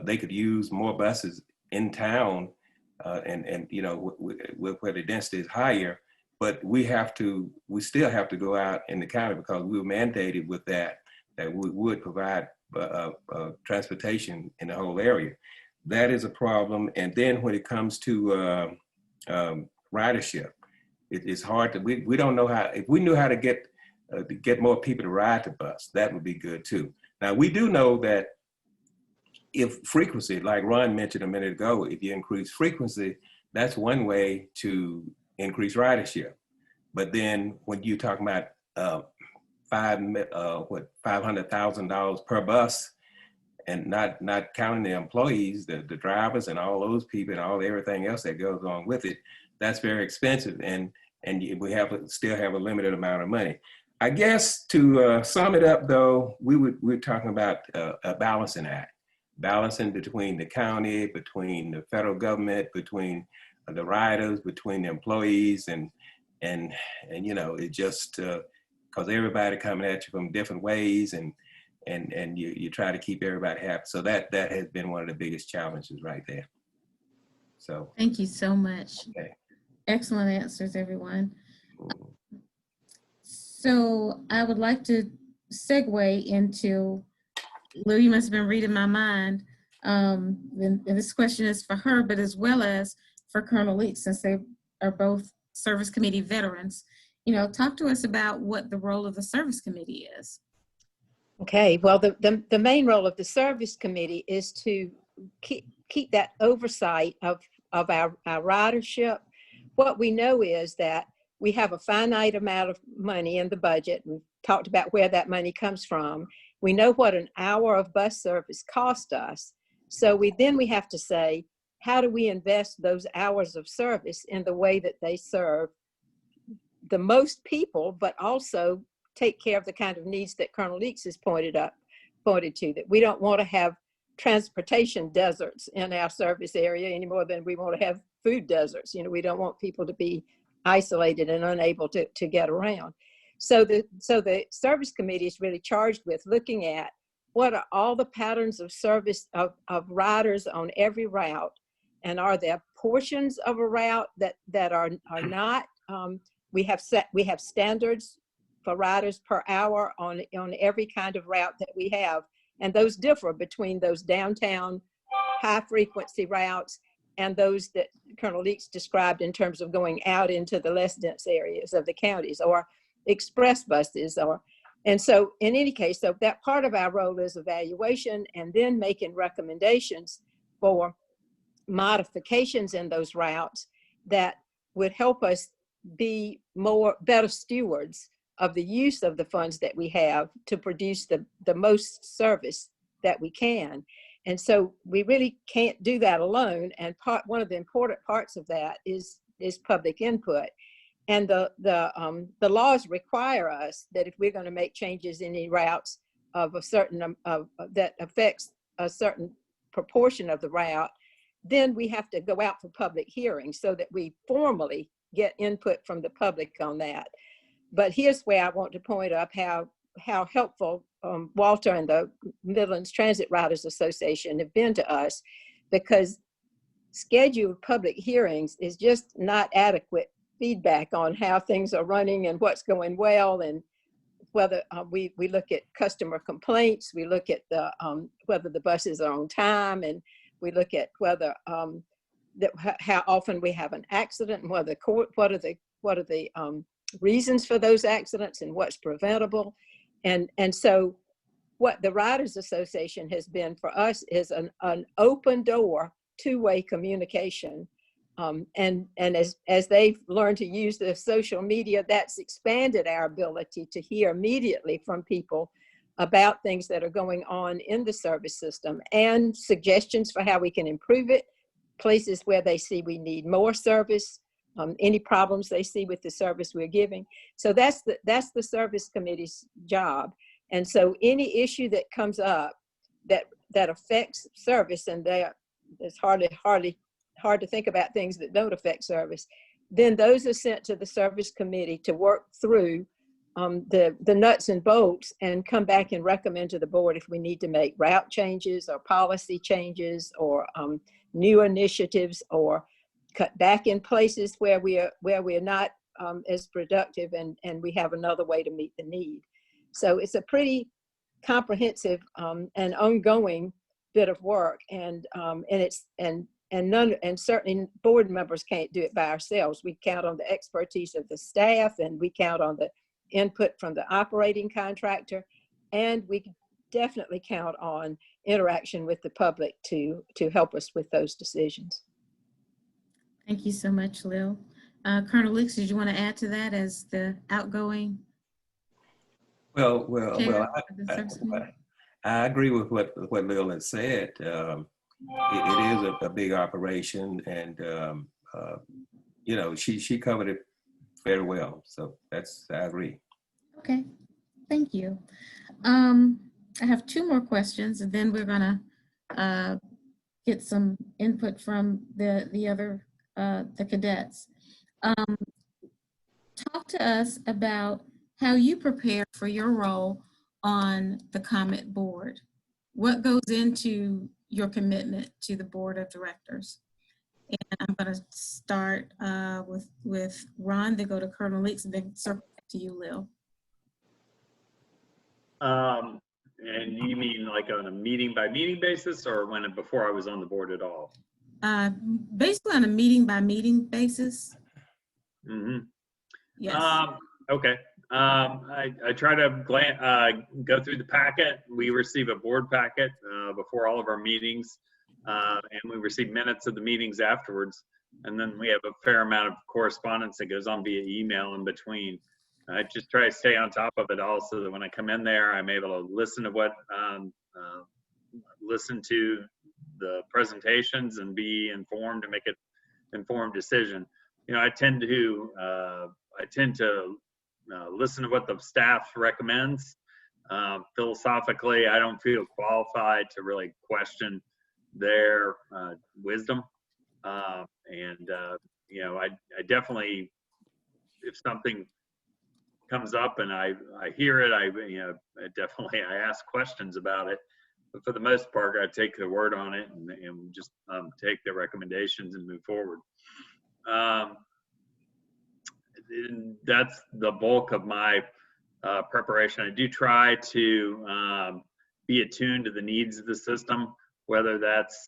they could use more buses in town and where the density is higher. But we still have to go out in the county because we were mandated with that we would provide transportation in the whole area. That is a problem. And then when it comes to ridership, it's hard to, we don't know how, if we knew how to get more people to ride the bus, that would be good too. Now we do know that if frequency, like Ron mentioned a minute ago, if you increase frequency, that's one way to increase ridership. But then when you talk about $500,000 per bus, and not counting the employees, the drivers, and all those people, and everything else that goes on with it, that's very expensive, and we still have a limited amount of money. I guess to sum it up, though, we're talking about a balancing act, balancing between the county, between the federal government, between the riders, between the employees, and it just because everybody coming at you from different ways, and you try to keep everybody happy. So that has been one of the biggest challenges right there. So thank you so much. Okay. Excellent answers, everyone. So I would like to segue into, Lou, you must have been reading my mind. And this question is for her, but as well as for Colonel Leach, since they are both service committee veterans. Talk to us about what the role of the service committee is. Okay, well, the main role of the service committee is to keep that oversight of our ridership. What we know is that we have a finite amount of money in the budget. We've talked about where that money comes from. We know what an hour of bus service cost us. So we have to say, how do we invest those hours of service in the way that they serve the most people, but also take care of the kind of needs that Colonel Leach has pointed to, that we don't want to have transportation deserts in our service area any more than we want to have food deserts. We don't want people to be isolated and unable to get around. So the service committee is really charged with looking at what are all the patterns of service of riders on every route, and are there portions of a route that are not. We have standards for riders per hour on every kind of route that we have, and those differ between those downtown high frequency routes and those that Colonel Leach described in terms of going out into the less dense areas of the counties, or express buses, and so in any case, so that part of our role is evaluation and then making recommendations for modifications in those routes that would help us be better stewards of the use of the funds that we have to produce the most service that we can. And so we really can't do that alone. And one of the important parts of that is public input. And the laws require us that if we're going to make changes in any routes of a certain that affects a certain proportion of the route, then we have to go out for public hearings so that we formally get input from the public on that. But here's where I want to point up how helpful Walter and the Midlands Transit Riders Association have been to us, because scheduled public hearings is just not adequate feedback on how things are running and what's going well, and whether we look at customer complaints, we look at whether the buses are on time, and we look at whether how often we have an accident, and what are the reasons for those accidents and what's preventable. And so what the Riders Association has been for us is an open door, two-way communication. And as they've learned to use the social media, that's expanded our ability to hear immediately from people about things that are going on in the service system and suggestions for how we can improve it, places where they see we need more service, any problems they see with the service we're giving. So that's the service committee's job. And so any issue that comes up that affects service, and it's hard to think about things that don't affect service, then those are sent to the service committee to work through the nuts and bolts and come back and recommend to the board if we need to make route changes or policy changes or new initiatives or cut back in places where we're not as productive and we have another way to meet the need. So it's a pretty comprehensive and ongoing bit of work, and certainly board members can't do it by ourselves. We count on the expertise of the staff, and we count on the input from the operating contractor, and we definitely count on interaction with the public to help us with those decisions. Thank you so much, Lil. Colonel Leaks, did you want to add to that as the outgoing? Well, I agree with what Lil has said. It is a big operation, and you know, she covered it very well. So I agree. Okay, thank you. I have two more questions, and then we're gonna get some input from the other the cadets. Talk to us about how you prepare for your role on the COMET board. What goes into your commitment to the board of directors? And I'm going to start with Ron, then go to Colonel Leaks, and then circle back to you, Lil. And you mean like on a meeting by meeting basis, or before I was on the board at all? Basically on a meeting by meeting basis. Mm-hmm. Yes. Okay. I try to go through the packet. We receive a board packet before all of our meetings, and we receive minutes of the meetings afterwards. And then we have a fair amount of correspondence that goes on via email in between. I just try to stay on top of it all so that when I come in there, I'm able to listen to the presentations and be informed and make an informed decision. You know, I tend to listen to what the staff recommends. Philosophically, I don't feel qualified to really question their wisdom. You know, I definitely, if something comes up and I hear it, I ask questions about it. But for the most part, I take the word on it and just take the recommendations and move forward. That's the bulk of my preparation. I do try to be attuned to the needs of the system, whether that's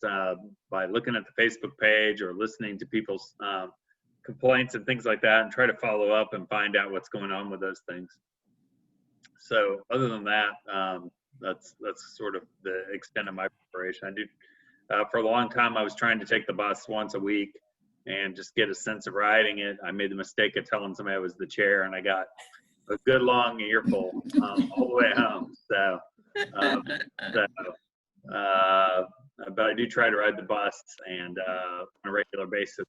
by looking at the Facebook page or listening to people's complaints and things like that, and try to follow up and find out what's going on with those things. So other than that, that's sort of the extent of my preparation. I do, for a long time, I was trying to take the bus once a week and just get a sense of riding it. I made the mistake of telling somebody I was the chair, and I got a good long earful all the way home. But I do try to ride the bus and on a regular basis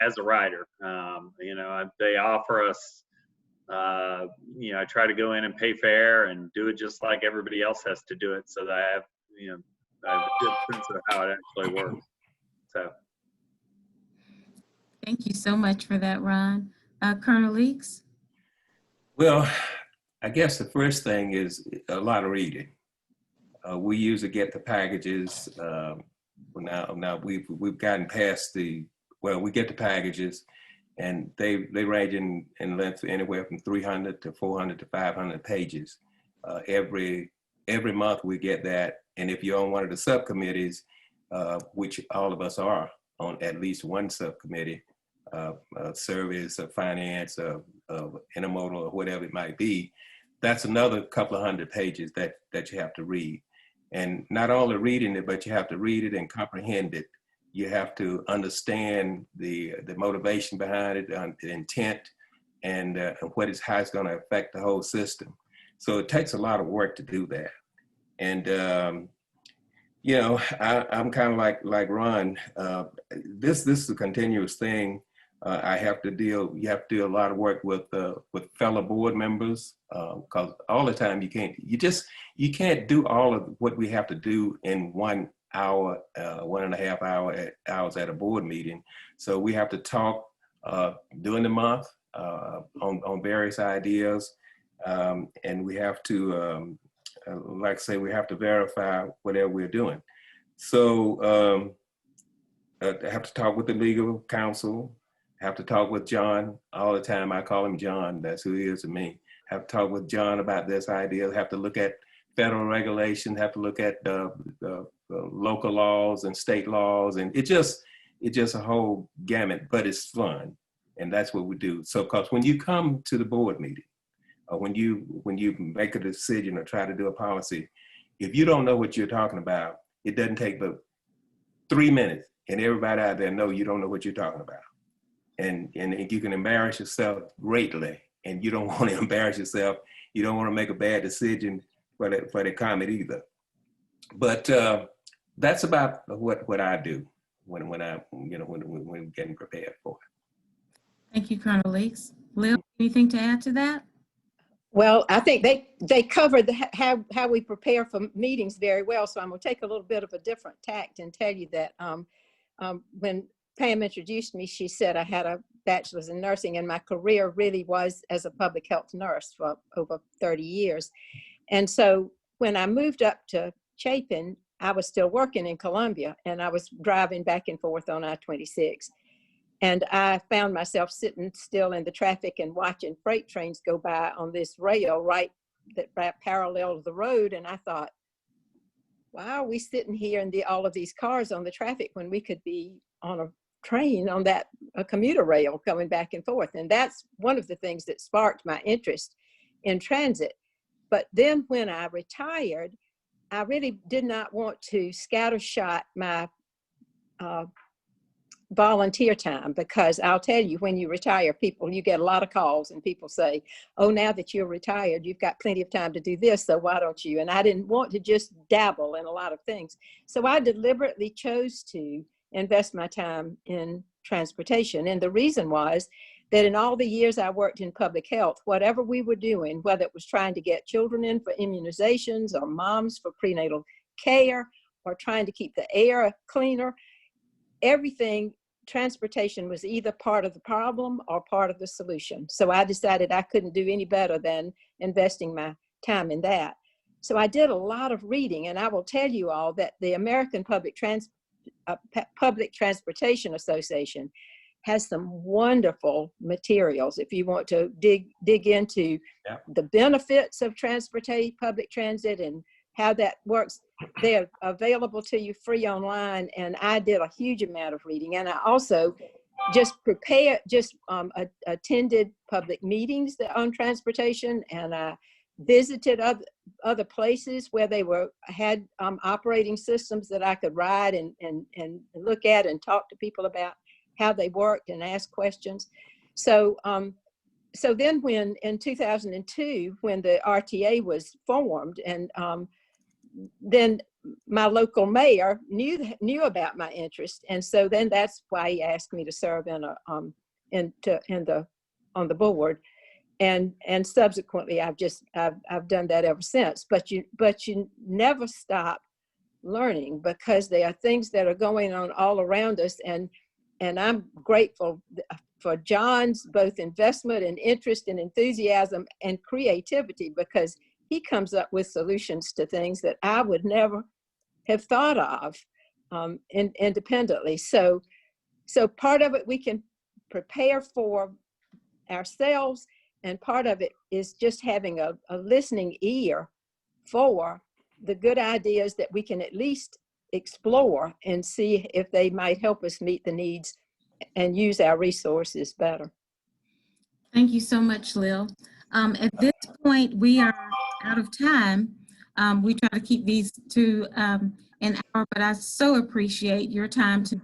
as a rider. You know, they offer us, you know, I try to go in and pay fare and do it just like everybody else has to do it, so that I have, you know, I have a good sense of how it actually works. So. Thank you so much for that, Ron. Colonel Leaks? Well, I guess the first thing is a lot of reading. We usually get the packages. Now we've gotten past we get the packages, and they range in length anywhere from 300 to 400 to 500 pages. Every month we get that, and if you're on one of the subcommittees, which all of us are on at least one subcommittee, service or finance or intermodal or whatever it might be, that's another couple of hundred pages that you have to read. And not only reading it, but you have to read it and comprehend it. You have to understand the motivation behind it, the intent, and how it's going to affect the whole system. So it takes a lot of work to do that. And you know, I'm kind of like Ron. This is a continuous thing. You have to do a lot of work with fellow board members, because all the time you can't do all of what we have to do in 1 hour, 1.5 hours at a board meeting. So we have to talk during the month on various ideas, and we have to, like I say, we have to verify whatever we're doing. So I have to talk with the legal counsel. Have to talk with John all the time. I call him John. That's who he is to me. Have to talk with John about this idea. Have to look at federal regulations. Have to look at the local laws and state laws, and it's just a whole gamut. But it's fun, and that's what we do. So, because when you come to the board meeting, or when you make a decision or try to do a policy, if you don't know what you're talking about, it doesn't take but 3 minutes, and everybody out there know you don't know what you're talking about. And you can embarrass yourself greatly, and you don't want to embarrass yourself. You don't want to make a bad decision for the COMET either. But that's about what I do when we're getting prepared for it. Thank you, Colonel Leaks. Lil, anything to add to that? Well, I think they covered how we prepare for meetings very well. So I'm going to take a little bit of a different tact and tell you that when Pam introduced me, she said I had a bachelor's in nursing, and my career really was as a public health nurse for over 30 years. And so when I moved up to Chapin, I was still working in Columbia, and I was driving back and forth on I-26. And I found myself sitting still in the traffic and watching freight trains go by on this rail right parallel to the road. And I thought, why are we sitting here in all of these cars on the traffic when we could be on a train on that commuter rail going back and forth? And that's one of the things that sparked my interest in transit. But then when I retired, I really did not want to scattershot my volunteer time, because I'll tell you, when you retire, you get a lot of calls, and people say, oh, now that you're retired, you've got plenty of time to do this, so why don't you? And I didn't want to just dabble in a lot of things. So I deliberately chose to invest my time in transportation. And the reason was that in all the years I worked in public health, whatever we were doing, whether it was trying to get children in for immunizations, or moms for prenatal care, or trying to keep the air cleaner, everything, transportation was either part of the problem or part of the solution. So I decided I couldn't do any better than investing my time in that. So I did a lot of reading, and I will tell you all that the American Public Transportation Association has some wonderful materials if you want to dig into the benefits of public transit and how that works. They're available to you free online, and I did a huge amount of reading. And I also just attended public meetings on transportation, and I visited other places where they had operating systems that I could ride and look at and talk to people about how they worked and ask questions. So then when in 2002, when the RTA was formed, and then my local mayor knew about my interest, and so then that's why he asked me to serve on the board, and subsequently I've done that ever since. But you never stop learning, because there are things that are going on all around us, and I'm grateful for John's both investment and interest and enthusiasm and creativity, because he comes up with solutions to things that I would never have thought of independently. So part of it we can prepare for ourselves, and part of it is just having a listening ear for the good ideas that we can at least explore and see if they might help us meet the needs and use our resources better. Thank you so much, Lil. At this point, we are out of time. We try to keep these to an hour, but I so appreciate your time, to,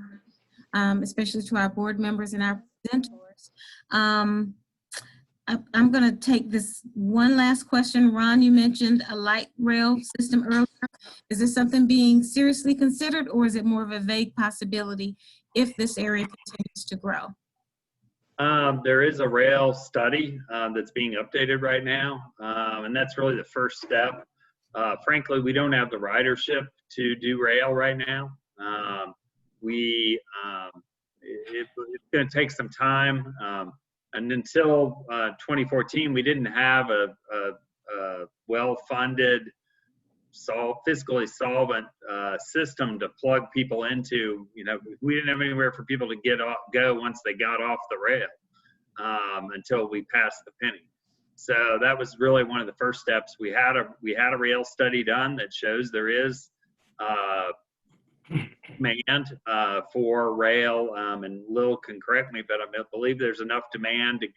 especially to our board members and our presenters. I'm going to take this one last question. Ron, you mentioned a light rail system earlier. Is this something being seriously considered, or is it more of a vague possibility if this area continues to grow? There is a rail study that's being updated right now, and that's really the first step. Frankly, we don't have the ridership to do rail right now. It's going to take some time. And until 2014, we didn't have a well-funded, fiscally solvent system to plug people into. You know, we didn't have anywhere for people to go once they got off the rail until we passed the penny. So that was really one of the first steps. We had a rail study done that shows there is demand for rail, and Lil can correct me, but I believe there's enough demand to,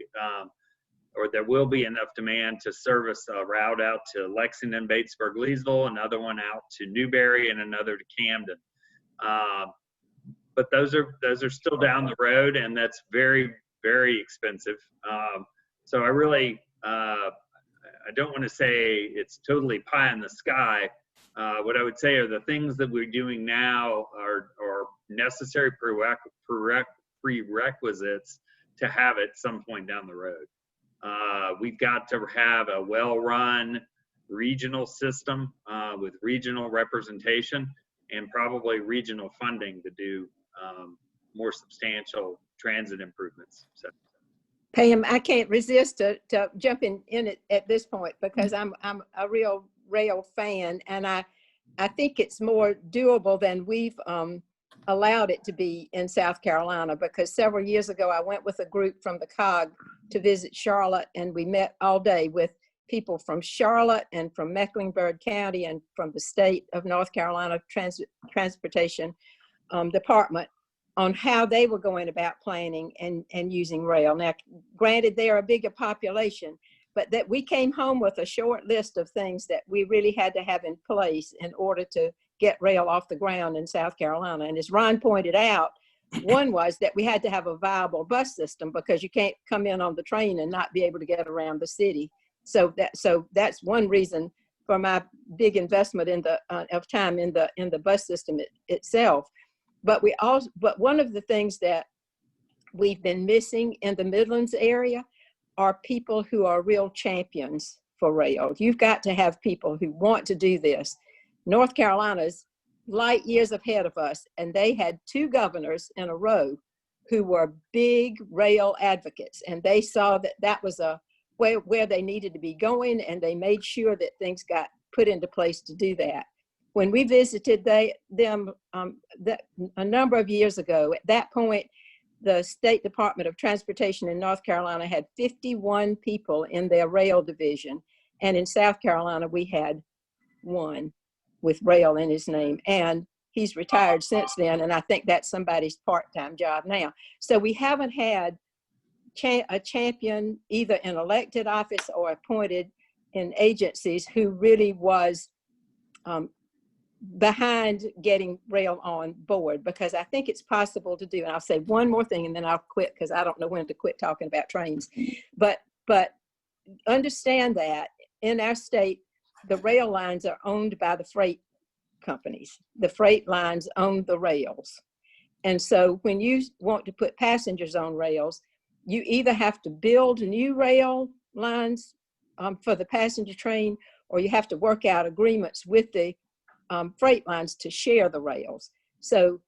or there will be enough demand to service a route out to Lexington, Batesburg, Leesville, another one out to Newberry, and another to Camden. But those are still down the road, and that's very, very expensive. So I really, I don't want to say it's totally pie in the sky. What I would say are the things that we're doing now are necessary prerequisites to have it some point down the road. We've got to have a well-run regional system with regional representation and probably regional funding to do more substantial transit improvements. So. Pam, I can't resist to jumping in it at this point, because I'm a real rail fan, and I think it's more doable than we've allowed it to be in South Carolina, because several years ago I went with a group from the COG to visit Charlotte, and we met all day with people from Charlotte and from Mecklenburg County and from the state of North Carolina Transportation Department on how they were going about planning and using rail. Now, granted, they are a bigger population, but that we came home with a short list of things that we really had to have in place in order to get rail off the ground in South Carolina. And as Ron pointed out, one was that we had to have a viable bus system, because you can't come in on the train and not be able to get around the city. So that's one reason for my big investment in the of time in the bus system itself. But one of the things that we've been missing in the Midlands area are people who are real champions for rail. You've got to have people who want to do this. North Carolina's light years ahead of us, and they had 2 governors in a row who were big rail advocates, and they saw that that was a where they needed to be going, and they made sure that things got put into place to do that. When we visited them a number of years ago, at that point, the State Department of Transportation in North Carolina had 51 people in their rail division. And in South Carolina, we had 1 with rail in his name. And he's retired since then. And I think that's somebody's part-time job now. So we haven't had a champion either in elected office or appointed in agencies who really was behind getting rail on board, because I think it's possible to do. And I'll say one more thing and then I'll quit, because I don't know when to quit talking about trains. But understand that in our state, the rail lines are owned by the freight companies. The freight lines own the rails. And so when you want to put passengers on rails, you either have to build new rail lines for the passenger train, or you have to work out agreements with the freight lines to share the rails. So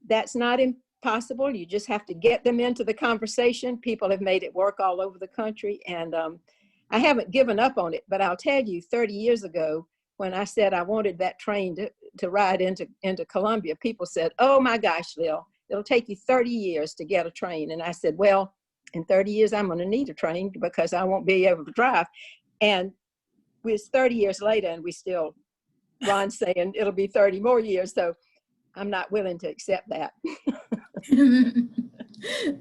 that's not impossible. You just have to get them into the conversation. People have made it work all over the country. And I haven't given up on it, but I'll tell you, 30 years ago, when I said I wanted that train to ride into Columbia, people said, "Oh my gosh, Lil, it'll take you 30 years to get a train." And I said, well, in 30 years, I'm going to need a train because I won't be able to drive. And it's 30 years later, and we still, Ron's saying it'll be 30 more years. So I'm not willing to accept that.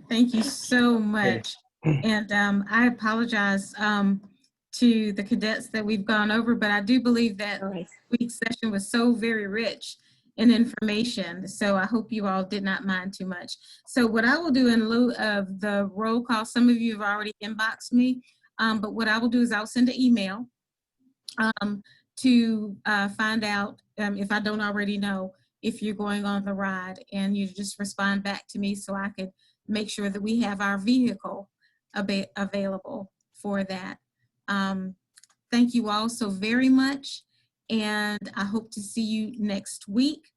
Thank you so much. And I apologize to the cadets that we've gone over, but I do believe that Right. this week's session was so very rich in information. So I hope you all did not mind too much. So what I will do in lieu of the roll call, some of you have already inboxed me, but what I will do is I'll send an email to find out if I don't already know if you're going on the ride, and you just respond back to me so I could make sure that we have our vehicle available for that. Thank you all so very much, and I hope to see you next week.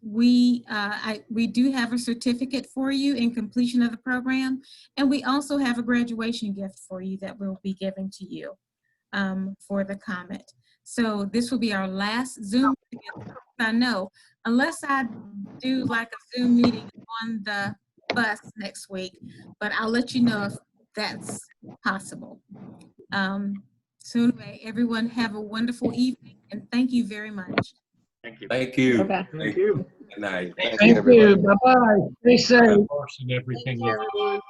We do have a certificate for you in completion of the program, and we also have a graduation gift for you that we'll be giving to you for the COMET. So this will be our last Zoom together. I know, unless I do like a Zoom meeting on the bus next week, but I'll let you know if that's possible. So anyway, everyone have a wonderful evening, and thank you very much. Thank you. Thank you. Bye-bye. Thank you. Good night. Thank you, Thank everybody. you. Bye-bye. Stay safe. Everything. Thank you, everyone.